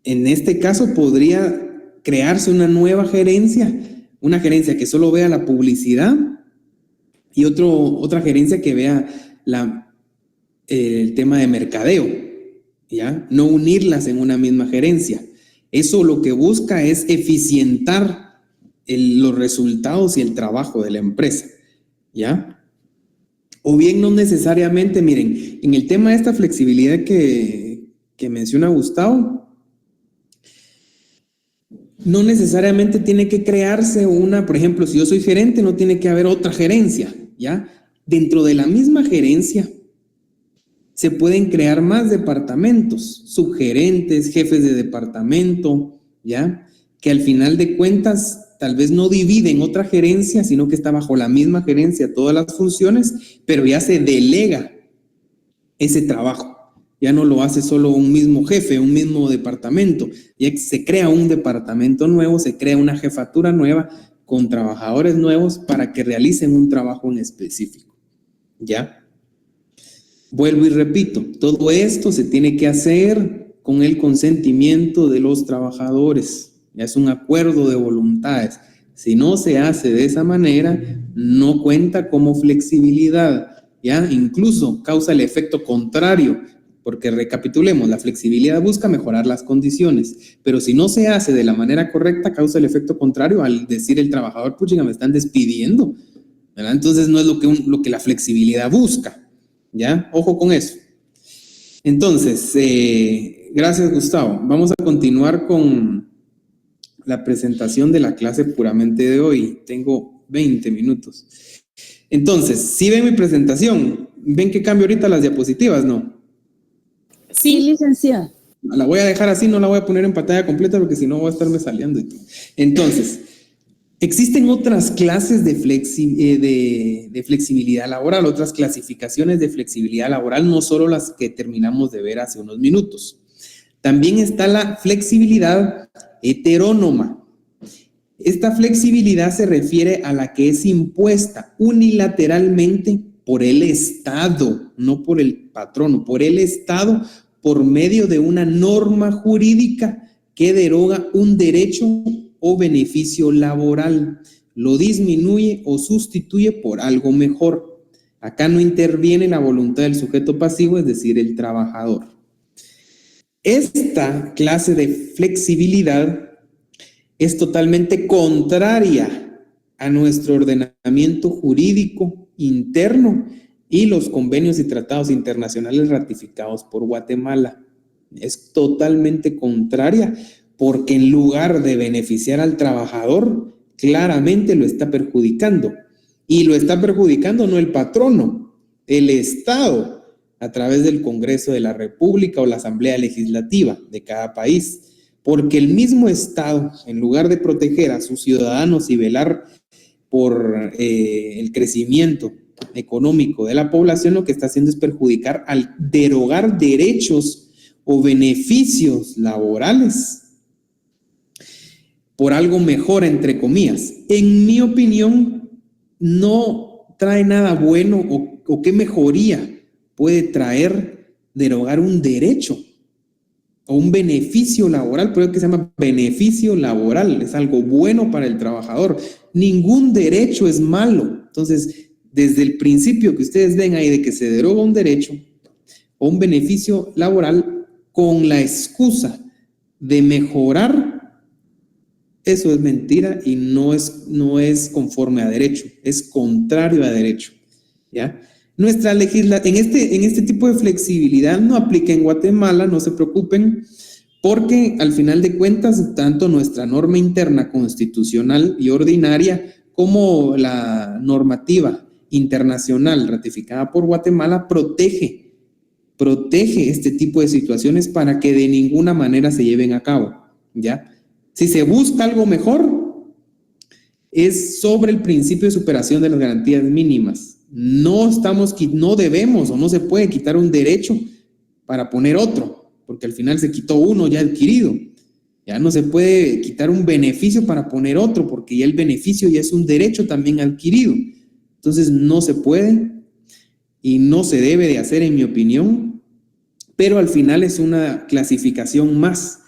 En este caso podría crearse una nueva gerencia, una gerencia que solo vea la publicidad y otra gerencia que vea el tema de mercadeo, ¿ya? No unirlas en una misma gerencia. Eso lo que busca es eficientar los resultados y el trabajo de la empresa, ¿ya? O bien no necesariamente, miren, en el tema de esta flexibilidad que menciona Gustavo, no necesariamente tiene que crearse por ejemplo, si yo soy gerente, no tiene que haber otra gerencia, ¿ya? Dentro de la misma gerencia se pueden crear más departamentos, subgerentes, jefes de departamento, ¿ya? Que al final de cuentas tal vez no dividen otra gerencia, sino que está bajo la misma gerencia todas las funciones, pero ya se delega ese trabajo. Ya no lo hace solo un mismo jefe, un mismo departamento. Ya se crea un departamento nuevo, se crea una jefatura nueva con trabajadores nuevos para que realicen un trabajo en específico, ¿ya? Vuelvo y repito, todo esto se tiene que hacer con el consentimiento de los trabajadores. Ya es un acuerdo de voluntades. Si no se hace de esa manera, no cuenta como flexibilidad, ¿ya? Incluso causa el efecto contrario, porque recapitulemos, la flexibilidad busca mejorar las condiciones, pero si no se hace de la manera correcta, causa el efecto contrario al decir el trabajador, puchiga, me están despidiendo, ¿verdad? Entonces no es lo que la flexibilidad busca, ¿ya? Ojo con eso. Entonces, gracias, Gustavo. Vamos a continuar con la presentación de la clase puramente de hoy. Tengo 20 minutos. Entonces, ¿sí ven mi presentación? ¿Ven que cambio ahorita las diapositivas, no? Sí, licenciada. La voy a dejar así, no la voy a poner en pantalla completa porque si no voy a estarme saliendo. Entonces, existen otras clases de flexibilidad laboral, otras clasificaciones de flexibilidad laboral, no solo las que terminamos de ver hace unos minutos. También está la flexibilidad heterónoma. Esta flexibilidad se refiere a la que es impuesta unilateralmente por el Estado, no por el patrono, por el Estado, por medio de una norma jurídica que deroga un derecho o beneficio laboral, lo disminuye o sustituye por algo mejor. Acá no interviene la voluntad del sujeto pasivo, es decir, el trabajador. Esta clase de flexibilidad es totalmente contraria a nuestro ordenamiento jurídico interno y los convenios y tratados internacionales ratificados por Guatemala. Es totalmente contraria porque en lugar de beneficiar al trabajador, claramente lo está perjudicando. Y lo está perjudicando no el patrono, el Estado, a través del Congreso de la República o la Asamblea Legislativa de cada país. Porque el mismo Estado, en lugar de proteger a sus ciudadanos y velar por el crecimiento económico de la población, lo que está haciendo es perjudicar al derogar derechos o beneficios laborales por algo mejor, entre comillas. En mi opinión, no trae nada bueno o qué mejoría puede traer derogar un derecho o un beneficio laboral. Por eso que se llama beneficio laboral, es algo bueno para el trabajador. Ningún derecho es malo. Entonces, desde el principio que ustedes ven ahí de que se deroga un derecho o un beneficio laboral con la excusa de mejorar, eso es mentira y no es conforme a derecho, es contrario a derecho, ¿ya? Nuestra legislación, en este tipo de flexibilidad no aplica en Guatemala, no se preocupen, porque al final de cuentas, tanto nuestra norma interna constitucional y ordinaria como la normativa internacional ratificada por Guatemala protege este tipo de situaciones para que de ninguna manera se lleven a cabo, ¿ya? Si se busca algo mejor, es sobre el principio de superación de las garantías mínimas. No debemos o no se puede quitar un derecho para poner otro, porque al final se quitó uno ya adquirido. Ya no se puede quitar un beneficio para poner otro, porque ya el beneficio ya es un derecho también adquirido. Entonces no se puede y no se debe de hacer, en mi opinión, pero al final es una clasificación más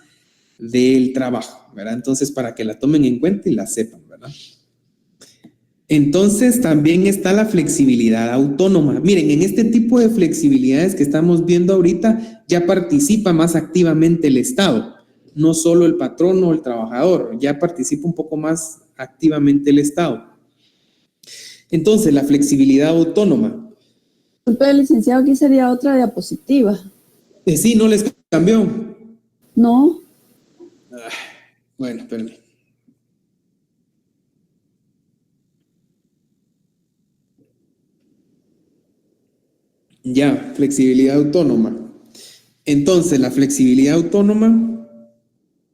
del trabajo, ¿verdad? Entonces, para que la tomen en cuenta y la sepan, ¿verdad? Entonces, también está la flexibilidad autónoma. Miren, en este tipo de flexibilidades que estamos viendo ahorita, ya participa más activamente el Estado, no solo el patrón o el trabajador, ya participa un poco más activamente el Estado. Entonces, la flexibilidad autónoma. Disculpe, licenciado, aquí sería otra diapositiva. Sí, ¿no les cambió? No. Bueno, espérenme. Ya, flexibilidad autónoma. Entonces, la flexibilidad autónoma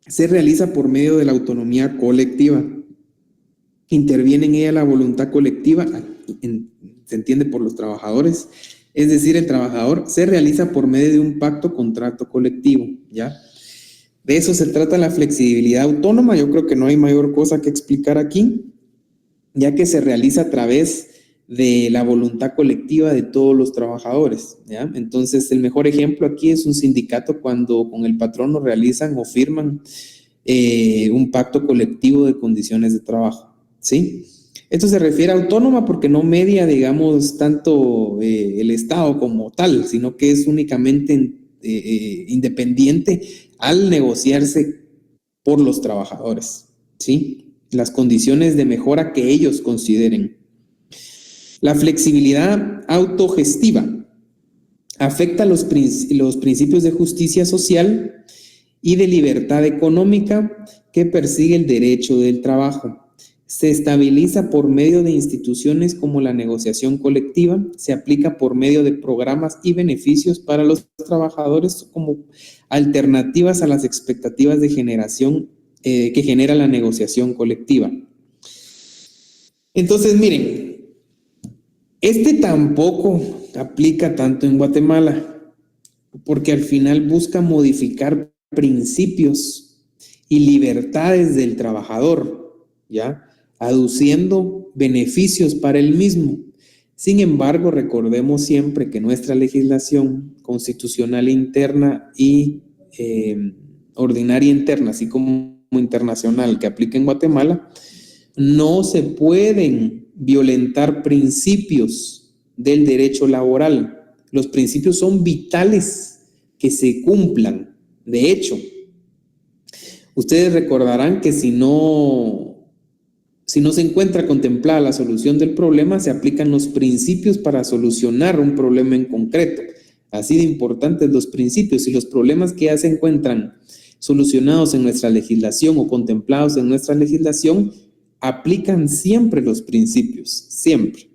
se realiza por medio de la autonomía colectiva. Interviene en ella la voluntad colectiva, se entiende por los trabajadores, es decir, el trabajador se realiza por medio de un pacto contrato colectivo, ¿ya? De eso se trata la flexibilidad autónoma. Yo creo que no hay mayor cosa que explicar aquí, ya que se realiza a través de la voluntad colectiva de todos los trabajadores, ¿ya? Entonces, el mejor ejemplo aquí es un sindicato cuando con el patrono realizan o firman un pacto colectivo de condiciones de trabajo, ¿sí? Esto se refiere a autónoma porque no media, digamos, tanto el Estado como tal, sino que es únicamente independiente al negociarse por los trabajadores, ¿sí? Las condiciones de mejora que ellos consideren. La flexibilidad autogestiva afecta los principios de justicia social y de libertad económica que persigue el derecho del trabajo. Se estabiliza por medio de instituciones como la negociación colectiva, se aplica por medio de programas y beneficios para los trabajadores como alternativas a las expectativas de generación que genera la negociación colectiva. Entonces, miren, este tampoco aplica tanto en Guatemala, porque al final busca modificar principios y libertades del trabajador, ¿ya? Aduciendo beneficios para el mismo. Sin embargo, recordemos siempre que nuestra legislación constitucional interna y ordinaria interna, así como internacional que aplica en Guatemala, no se pueden violentar principios del derecho laboral. Los principios son vitales que se cumplan. De hecho, ustedes recordarán que si no se encuentra contemplada la solución del problema, se aplican los principios para solucionar un problema en concreto. Así de importantes los principios, y los problemas que ya se encuentran solucionados en nuestra legislación o contemplados en nuestra legislación, aplican siempre los principios, siempre.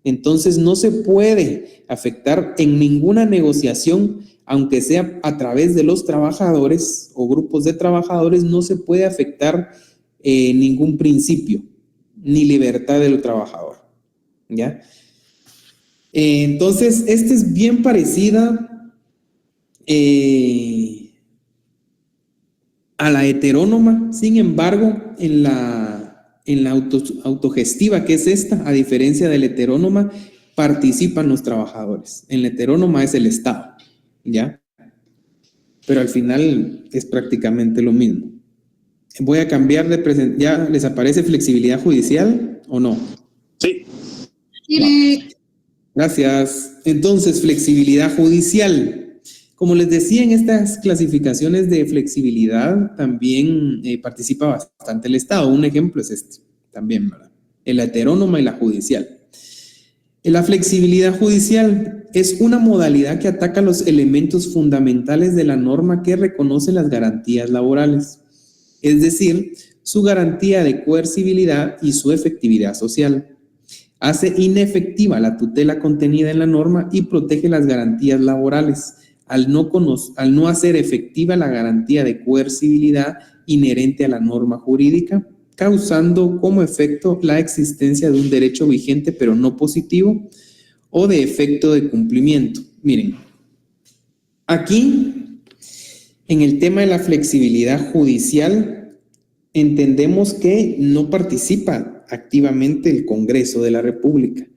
Entonces no se puede afectar en ninguna negociación, aunque sea a través de los trabajadores o grupos de trabajadores, no se puede afectar ningún principio ni libertad del trabajador, ¿ya? Entonces, esta es bien parecida a la heterónoma. Sin embargo, en la autogestiva, que es esta, a diferencia de la heterónoma, participan los trabajadores. En la heterónoma es el Estado, ¿ya? Pero al final es prácticamente lo mismo. Voy a cambiar de presentación. ¿Ya les aparece flexibilidad judicial o no? Sí. Sí. Gracias. Entonces, flexibilidad judicial. Como les decía, en estas clasificaciones de flexibilidad también participa bastante el Estado. Un ejemplo es este también, ¿verdad? La heterónoma y la judicial. La flexibilidad judicial es una modalidad que ataca los elementos fundamentales de la norma que reconoce las garantías laborales, es decir, su garantía de coercibilidad y su efectividad social. Hace inefectiva la tutela contenida en la norma y protege las garantías laborales, al no hacer efectiva la garantía de coercibilidad inherente a la norma jurídica, causando como efecto la existencia de un derecho vigente pero no positivo o de efecto de cumplimiento. Miren, aquí en el tema de la flexibilidad judicial entendemos que no participa activamente el Congreso de la República,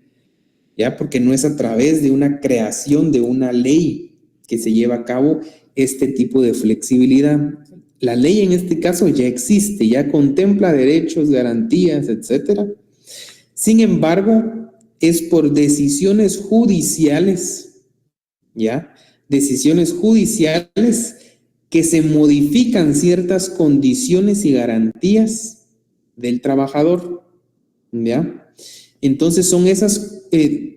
¿ya? Porque no es a través de una creación de una ley que se lleva a cabo este tipo de flexibilidad. La ley en este caso ya existe, ya contempla derechos, garantías, etc. Sin embargo, es por decisiones judiciales, ¿ya? Decisiones judiciales que se modifican ciertas condiciones y garantías del trabajador, ¿ya? Entonces son esas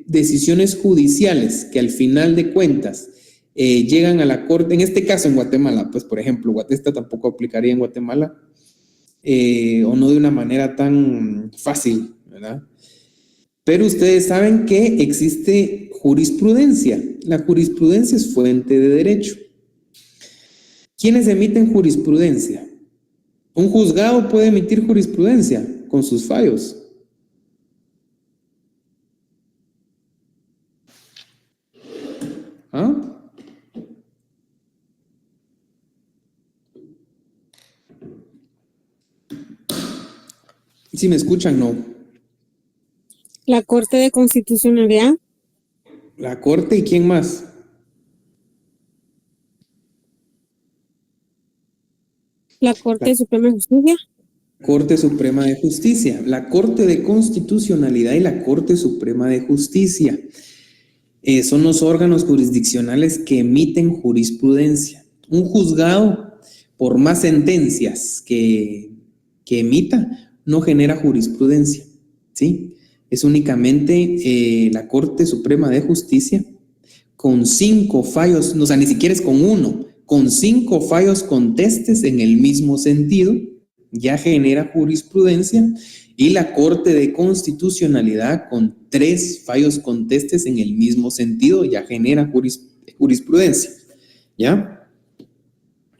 decisiones judiciales que al final de cuentas llegan a la corte, en este caso en Guatemala, pues por ejemplo, esta tampoco aplicaría en Guatemala, o no de una manera tan fácil, ¿verdad? Pero ustedes saben que existe jurisprudencia. La jurisprudencia es fuente de derecho. ¿Quiénes emiten jurisprudencia? Un juzgado puede emitir jurisprudencia con sus fallos. ¿Ah? Si me escuchan, no. La Corte de Constitucionalidad. La Corte, ¿y quién más? La Corte Suprema de Justicia. Corte Suprema de Justicia, la Corte de Constitucionalidad y la Corte Suprema de Justicia. Son los órganos jurisdiccionales que emiten jurisprudencia. Un juzgado, por más sentencias que emita, no genera jurisprudencia, ¿sí? Es únicamente la Corte Suprema de Justicia con 5 fallos, o sea, ni siquiera es con uno, con 5 fallos contestes en el mismo sentido, ya genera jurisprudencia, y la Corte de Constitucionalidad con 3 fallos contestes en el mismo sentido, ya genera jurisprudencia, ¿ya?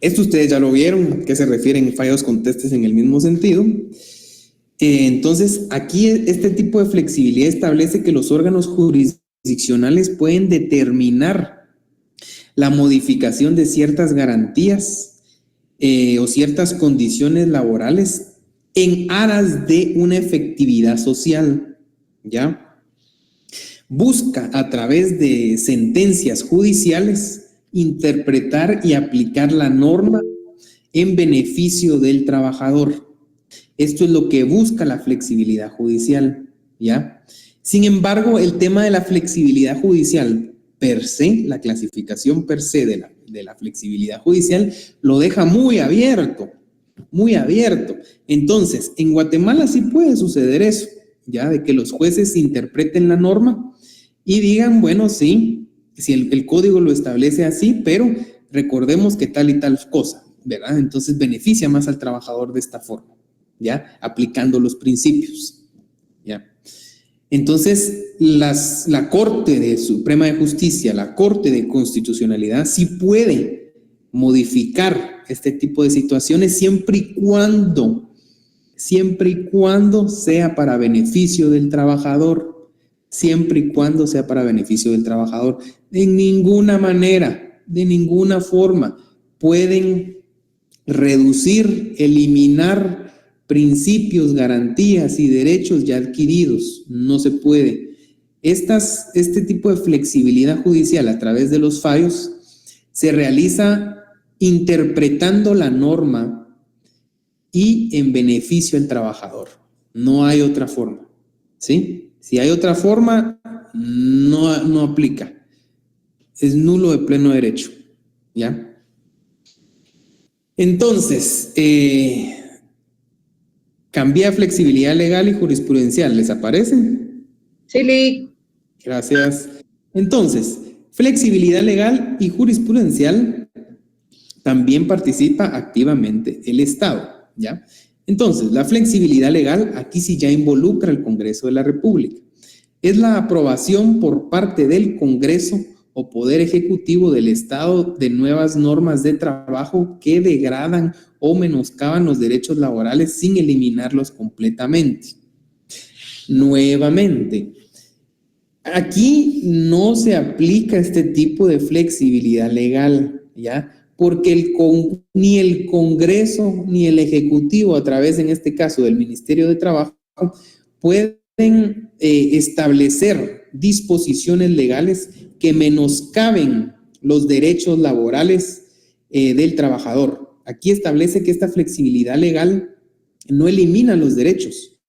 Esto ustedes ya lo vieron, ¿qué se refieren fallos contestes en el mismo sentido? Entonces, aquí este tipo de flexibilidad establece que los órganos jurisdiccionales pueden determinar la modificación de ciertas garantías o ciertas condiciones laborales en aras de una efectividad social, ¿ya? Busca a través de sentencias judiciales interpretar y aplicar la norma en beneficio del trabajador. Esto es lo que busca la flexibilidad judicial, ¿ya? Sin embargo, el tema de la flexibilidad judicial per se, la clasificación per se de la flexibilidad judicial, lo deja muy abierto, muy abierto. Entonces, en Guatemala sí puede suceder eso, ¿ya? De que los jueces interpreten la norma y digan, bueno, sí, si el código lo establece así, pero recordemos que tal y tal cosa, ¿verdad? Entonces beneficia más al trabajador de esta forma, ¿ya? Aplicando los principios, ¿ya? Entonces, la Corte de Suprema de Justicia, la Corte de Constitucionalidad, sí puede modificar este tipo de situaciones siempre y cuando sea para beneficio del trabajador, siempre y cuando sea para beneficio del trabajador. De ninguna manera, de ninguna forma pueden reducir, eliminar principios, garantías y derechos ya adquiridos. No se puede. Este tipo de flexibilidad judicial a través de los fallos se realiza interpretando la norma y en beneficio del trabajador. No hay otra forma, ¿sí? Si hay otra forma, no aplica. Es nulo de pleno derecho, ¿ya? Entonces, cambia flexibilidad legal y jurisprudencial. ¿Les aparece? Sí. Gracias. Entonces, flexibilidad legal y jurisprudencial también participa activamente el Estado, ¿ya? Entonces, la flexibilidad legal aquí sí ya involucra al Congreso de la República. Es la aprobación por parte del Congreso o Poder Ejecutivo del Estado de nuevas normas de trabajo que degradan o menoscaban los derechos laborales sin eliminarlos completamente. Nuevamente, aquí no se aplica este tipo de flexibilidad legal, ¿ya? Porque ni el Congreso ni el Ejecutivo, a través, en este caso, del Ministerio de Trabajo, pueden establecer disposiciones legales que menoscaben los derechos laborales del trabajador. Aquí establece que esta flexibilidad legal no elimina los derechos,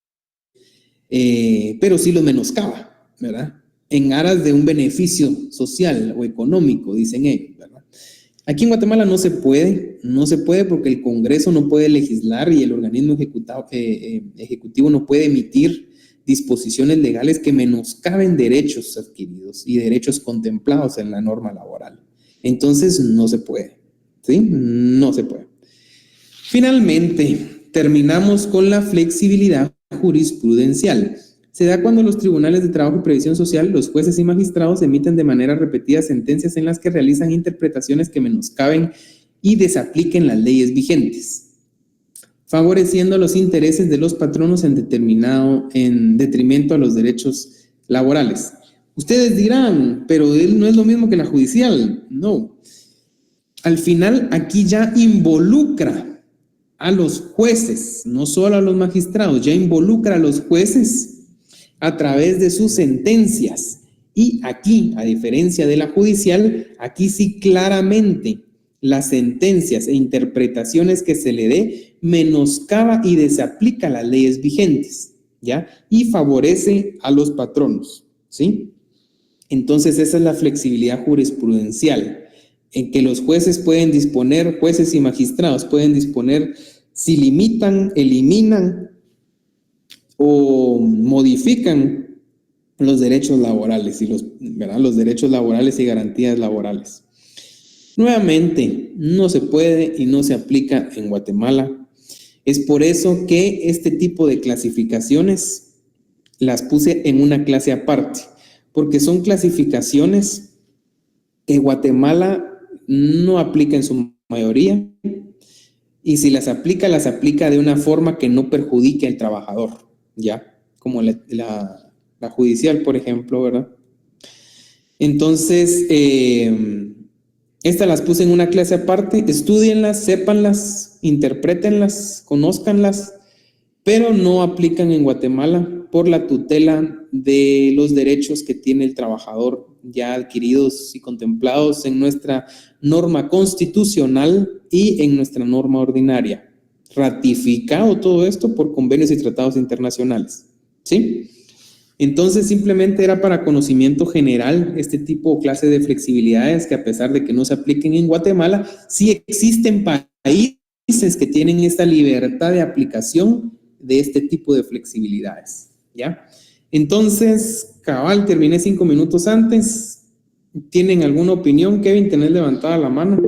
pero sí los menoscaba, ¿verdad? En aras de un beneficio social o económico, dicen ellos, ¿verdad? Aquí en Guatemala no se puede porque el Congreso no puede legislar y el organismo ejecutivo no puede emitir disposiciones legales que menoscaben derechos adquiridos y derechos contemplados en la norma laboral. Entonces no se puede, ¿sí? No se puede. Finalmente, terminamos con la flexibilidad jurisprudencial. Se da cuando los tribunales de trabajo y previsión social, los jueces y magistrados emiten de manera repetida sentencias en las que realizan interpretaciones que menoscaben y desapliquen las leyes vigentes, favoreciendo los intereses de los patronos en detrimento a los derechos laborales. Ustedes dirán, pero él no es lo mismo que la judicial. No. Al final, aquí ya involucra a los jueces, no solo a los magistrados, ya involucra a los jueces a través de sus sentencias. Y aquí, a diferencia de la judicial, aquí sí claramente las sentencias e interpretaciones que se le dé menoscaba y desaplica las leyes vigentes, ¿ya? Y favorece a los patronos, ¿sí? Entonces esa es la flexibilidad jurisprudencial, en que los jueces pueden disponer, jueces y magistrados pueden disponer si limitan, eliminan o modifican los derechos laborales y los derechos laborales y garantías laborales. Nuevamente, no se puede y no se aplica en Guatemala. Es por eso que este tipo de clasificaciones las puse en una clase aparte, porque son clasificaciones que Guatemala no aplica en su mayoría, y si las aplica de una forma que no perjudique al trabajador, ¿ya? Como la judicial, por ejemplo, ¿verdad? Entonces, estas las puse en una clase aparte, estúdienlas, sépanlas, interprétenlas, conózcanlas, pero no aplican en Guatemala por la tutela de los derechos que tiene el trabajador ya adquiridos y contemplados en nuestra norma constitucional y en nuestra norma ordinaria. Ratificado todo esto por convenios y tratados internacionales, ¿sí? Entonces simplemente era para conocimiento general este tipo o clase de flexibilidades que, a pesar de que no se apliquen en Guatemala, sí existen países que tienen esta libertad de aplicación de este tipo de flexibilidades, ¿ya? Entonces, cabal, terminé 5 minutos antes. ¿Tienen alguna opinión? Kevin, tenés levantada la mano.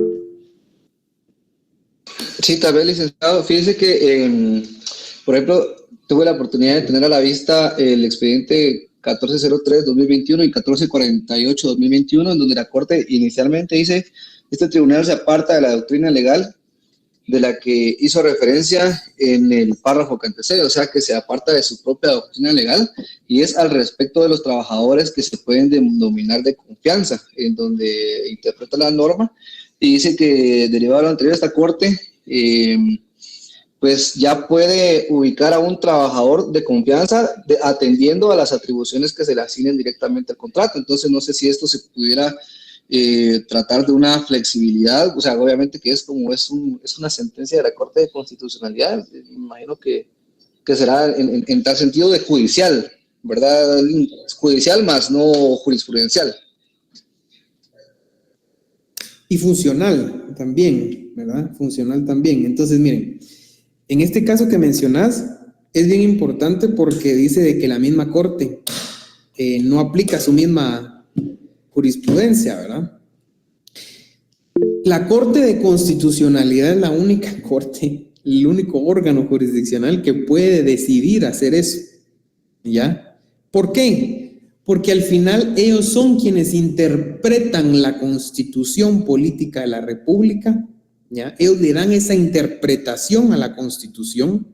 Sí, tal vez, licenciado. Fíjese que, por ejemplo, tuve la oportunidad de tener a la vista el expediente 1403-2021 y 1448-2021, en donde la Corte inicialmente dice: este tribunal se aparta de la doctrina legal de la que hizo referencia en el párrafo que antecede, o sea, que se aparta de su propia doctrina legal, y es al respecto de los trabajadores que se pueden denominar de confianza, en donde interpreta la norma y dice que, derivado de lo anterior, esta Corte pues ya puede ubicar a un trabajador de confianza atendiendo a las atribuciones que se le asignen directamente al contrato. Entonces, no sé si esto se pudiera tratar de una flexibilidad, o sea, obviamente que es una sentencia de la Corte de Constitucionalidad, me imagino que será en tal sentido de judicial, ¿verdad? Judicial más no jurisprudencial. Y funcional también, ¿verdad? Funcional también. Entonces, miren, en este caso que mencionás, es bien importante porque dice de que la misma Corte no aplica su misma jurisprudencia, ¿verdad? La Corte de Constitucionalidad es la única corte, el único órgano jurisdiccional que puede decidir hacer eso, ¿ya? ¿Por qué? Porque al final ellos son quienes interpretan la Constitución política de la República, ¿ya? Ellos le dan esa interpretación a la Constitución,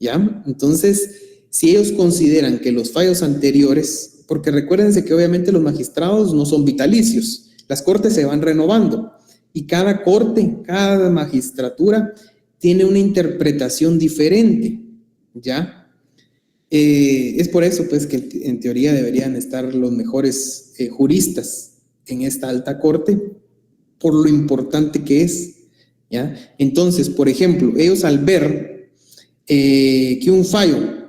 ¿ya? Entonces, si ellos consideran que los fallos anteriores, porque recuérdense que obviamente los magistrados no son vitalicios, las cortes se van renovando y cada corte, cada magistratura tiene una interpretación diferente, ¿ya? Es por eso pues que en teoría deberían estar los mejores juristas en esta alta corte, por lo importante que es, ¿ya? Entonces, por ejemplo, ellos al ver que un fallo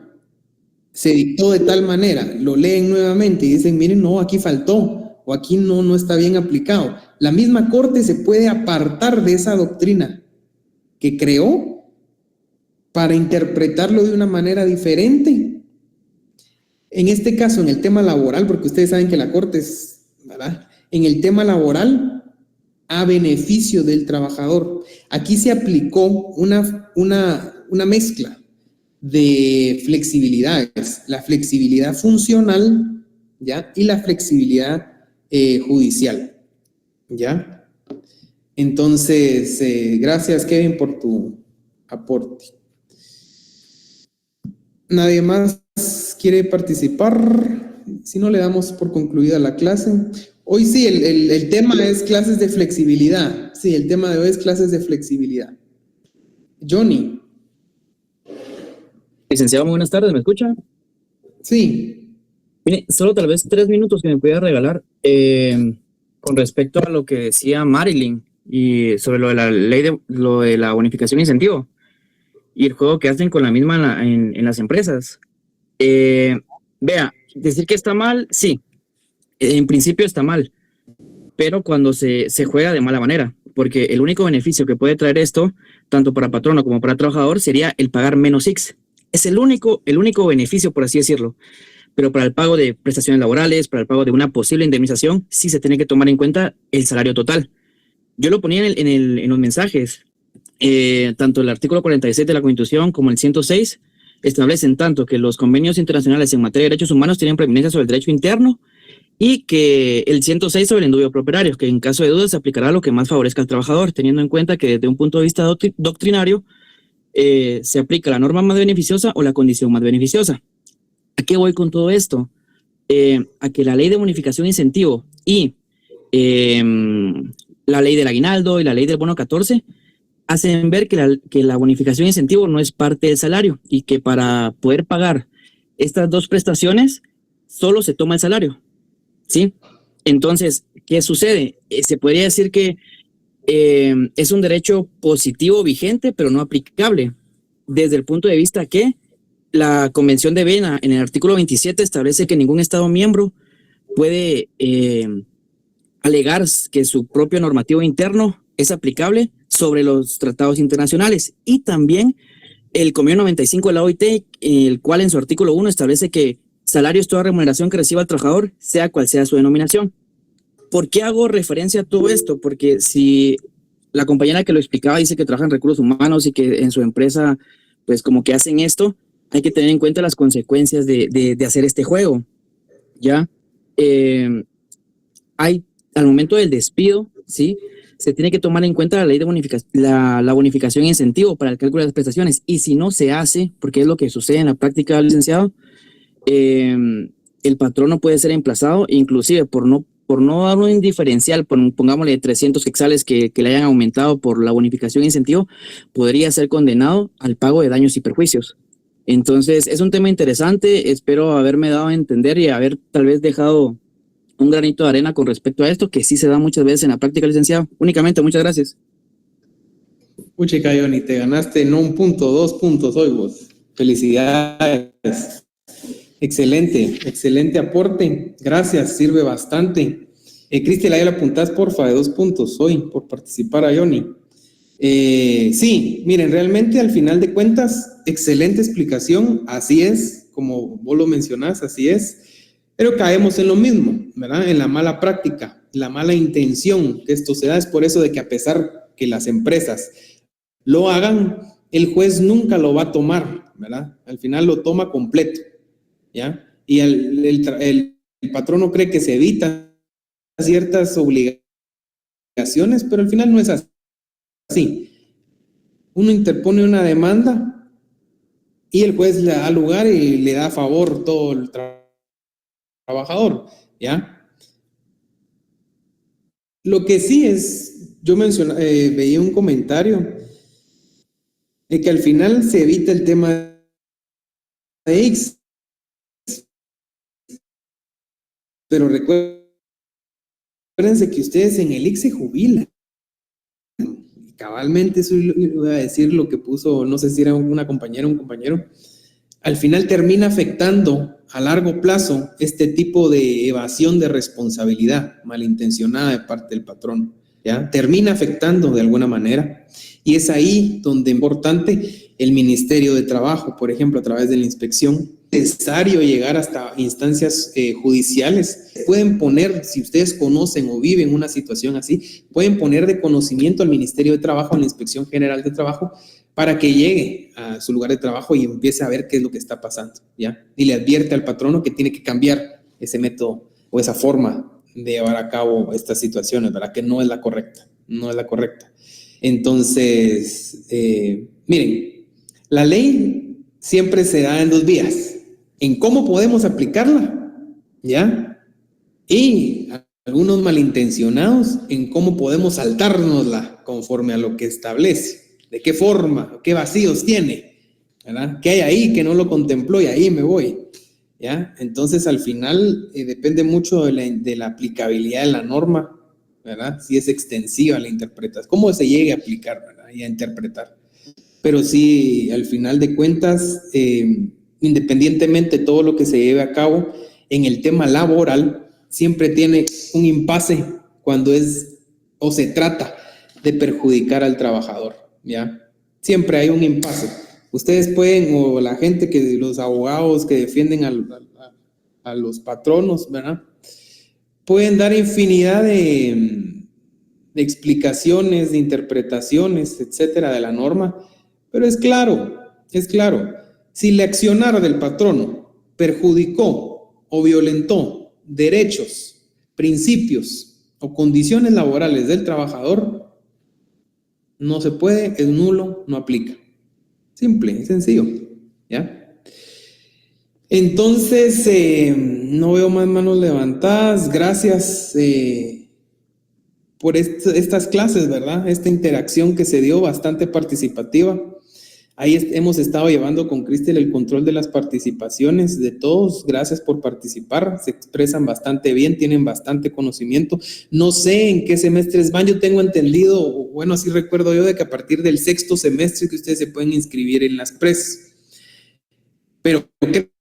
se dictó de tal manera, lo leen nuevamente y dicen, miren, no, aquí faltó, o aquí no está bien aplicado. La misma Corte se puede apartar de esa doctrina que creó para interpretarlo de una manera diferente. En este caso, en el tema laboral, porque ustedes saben que la Corte es, ¿verdad? En el tema laboral, a beneficio del trabajador. Aquí se aplicó una mezcla de flexibilidades, la flexibilidad funcional, ¿ya? Y la flexibilidad judicial, ¿ya? Entonces, gracias, Kevin, por tu aporte. ¿Nadie más quiere participar? Si no, le damos por concluida la clase. Hoy sí, el tema es clases de flexibilidad. Sí, el tema de hoy es clases de flexibilidad. Johnny. Licenciado, muy buenas tardes, ¿me escucha? Sí. Mire, solo tal vez 3 minutos que me pudiera regalar con respecto a lo que decía Marilyn y sobre lo de la ley lo de la bonificación e incentivo y el juego que hacen con la misma en las empresas. Vea, decir que está mal, sí, en principio está mal, pero cuando se juega de mala manera, porque el único beneficio que puede traer esto, tanto para patrono como para trabajador, sería el pagar menos X. Es el único beneficio, por así decirlo. Pero para el pago de prestaciones laborales, para el pago de una posible indemnización, sí se tiene que tomar en cuenta el salario total. Yo lo ponía en los mensajes. Tanto el artículo 46 de la Constitución como el 106 establecen tanto que los convenios internacionales en materia de derechos humanos tienen preeminencia sobre el derecho interno y que el 106 sobre el indubio pro operario, que en caso de duda se aplicará lo que más favorezca al trabajador, teniendo en cuenta que desde un punto de vista doctrinario se aplica la norma más beneficiosa o la condición más beneficiosa. ¿A qué voy con todo esto? A que la ley de bonificación e incentivo y la ley del aguinaldo y la ley del bono 14 hacen ver que la bonificación e incentivo no es parte del salario y que para poder pagar estas dos prestaciones solo se toma el salario, ¿sí? Entonces, ¿qué sucede? Se podría decir que es un derecho positivo vigente, pero no aplicable, desde el punto de vista que la Convención de Viena, en el artículo 27, establece que ningún Estado miembro puede alegar que su propio normativo interno es aplicable sobre los tratados internacionales. Y también el Convenio 95 de la OIT, el cual en su artículo 1 establece que salario es toda remuneración que reciba el trabajador, sea cual sea su denominación. ¿Por qué hago referencia a todo esto? Porque si la compañera que lo explicaba dice que trabaja en recursos humanos y que en su empresa, pues como que hacen esto, hay que tener en cuenta las consecuencias de hacer este juego, ¿ya? Hay, al momento del despido, ¿sí? se tiene que tomar en cuenta la ley de bonificación, la bonificación e incentivo para el cálculo de las prestaciones. Y si no se hace, porque es lo que sucede en la práctica del licenciado, el patrono puede ser emplazado, inclusive por no dar un diferencial, pongámosle 300 quetzales que le hayan aumentado por la bonificación e incentivo, podría ser condenado al pago de daños y perjuicios. Entonces, es un tema interesante, espero haberme dado a entender y haber tal vez dejado un granito de arena con respecto a esto, que sí se da muchas veces en la práctica, licenciado. Únicamente, muchas gracias. Puchica, Johnny, te ganaste no 1 punto, 2 puntos hoy vos. Felicidades. Excelente aporte. Gracias, sirve bastante. Cristian, ahí le apuntás, porfa, de 2 puntos hoy por participar a Johnny. Sí, miren, realmente al final de cuentas, excelente explicación, así es, como vos lo mencionás, así es, pero caemos en lo mismo, ¿verdad? En la mala práctica, la mala intención que esto se da. Es por eso de que a pesar que las empresas lo hagan, el juez nunca lo va a tomar, ¿verdad? Al final lo toma completo, ¿ya? Y el patrono cree que se evitan ciertas obligaciones, pero al final no es así. Uno interpone una demanda y el juez le da lugar y le da a favor todo el trabajador, ¿ya? Lo que sí es, yo veía un comentario de que al final se evita el tema de X, pero recuérdense que ustedes en el X se jubilan. Cabalmente, eso voy a decir lo que puso, no sé si era una compañera o un compañero, al final termina afectando a largo plazo este tipo de evasión de responsabilidad malintencionada de parte del patrón, ¿ya? Termina afectando de alguna manera, y es ahí donde es importante el Ministerio de Trabajo, por ejemplo, a través de la inspección, necesario llegar hasta instancias judiciales. Pueden poner, si ustedes conocen o viven una situación así, pueden poner de conocimiento al Ministerio de Trabajo, a la Inspección General de Trabajo, para que llegue a su lugar de trabajo y empiece a ver qué es lo que está pasando, ¿ya? Y le advierte al patrono que tiene que cambiar ese método o esa forma de llevar a cabo estas situaciones, ¿verdad? Que no es la correcta, no es la correcta. Entonces, miren, la ley siempre se da en 2 vías, en cómo podemos aplicarla, ¿ya? Y algunos malintencionados en cómo podemos saltárnosla conforme a lo que establece. ¿De qué forma? ¿Qué vacíos tiene? ¿Verdad? ¿Qué hay ahí que no lo contempló y ahí me voy? ¿Ya? Entonces, al final, depende mucho de la aplicabilidad de la norma, ¿verdad? Si es extensiva la interpretación, cómo se llegue a aplicar, ¿verdad? Y a interpretar. Pero sí, al final de cuentas, independientemente de todo lo que se lleve a cabo en el tema laboral, siempre tiene un impasse cuando es o se trata de perjudicar al trabajador, ¿ya? Siempre hay un impasse. Ustedes pueden, o la gente los abogados que defienden a los patronos, ¿verdad? Pueden dar infinidad de explicaciones, de interpretaciones, etcétera, de la norma, pero es claro, si el accionar del patrono perjudicó o violentó derechos, principios o condiciones laborales del trabajador, no se puede, es nulo, no aplica. Simple, sencillo, ¿ya? Entonces, no veo más manos levantadas. Gracias por estas clases, ¿verdad? Esta interacción que se dio bastante participativa. Ahí hemos estado llevando con Cristel el control de las participaciones de todos. Gracias por participar, se expresan bastante bien, tienen bastante conocimiento. No sé en qué semestres van, yo tengo entendido, bueno, así recuerdo yo, de que a partir del 6º semestre que ustedes se pueden inscribir en las PRES. Pero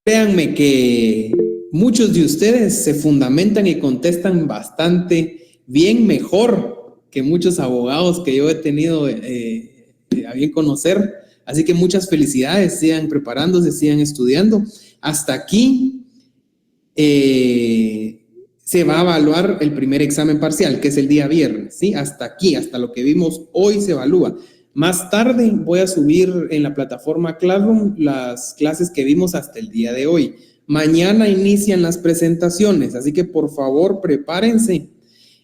créanme que muchos de ustedes se fundamentan y contestan bastante bien, mejor que muchos abogados que yo he tenido a bien conocer. Así que muchas felicidades, sigan preparándose, sigan estudiando. Hasta aquí se va a evaluar el primer examen parcial, que es el día viernes, ¿sí? Hasta aquí, hasta lo que vimos hoy se evalúa. Más tarde voy a subir en la plataforma Classroom las clases que vimos hasta el día de hoy. Mañana inician las presentaciones, así que por favor prepárense.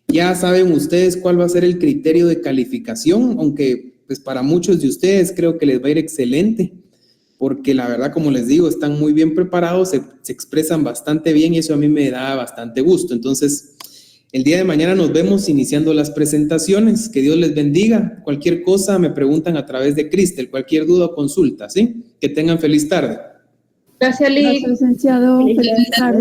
Ya saben ustedes cuál va a ser el criterio de calificación, aunque pues para muchos de ustedes creo que les va a ir excelente, porque la verdad, como les digo, están muy bien preparados, se expresan bastante bien y eso a mí me da bastante gusto. Entonces, el día de mañana nos vemos iniciando las presentaciones. Que Dios les bendiga. Cualquier cosa me preguntan a través de Cristel, cualquier duda o consulta, ¿sí? Que tengan feliz tarde. Gracias, Lick. Gracias, licenciado. Feliz tarde.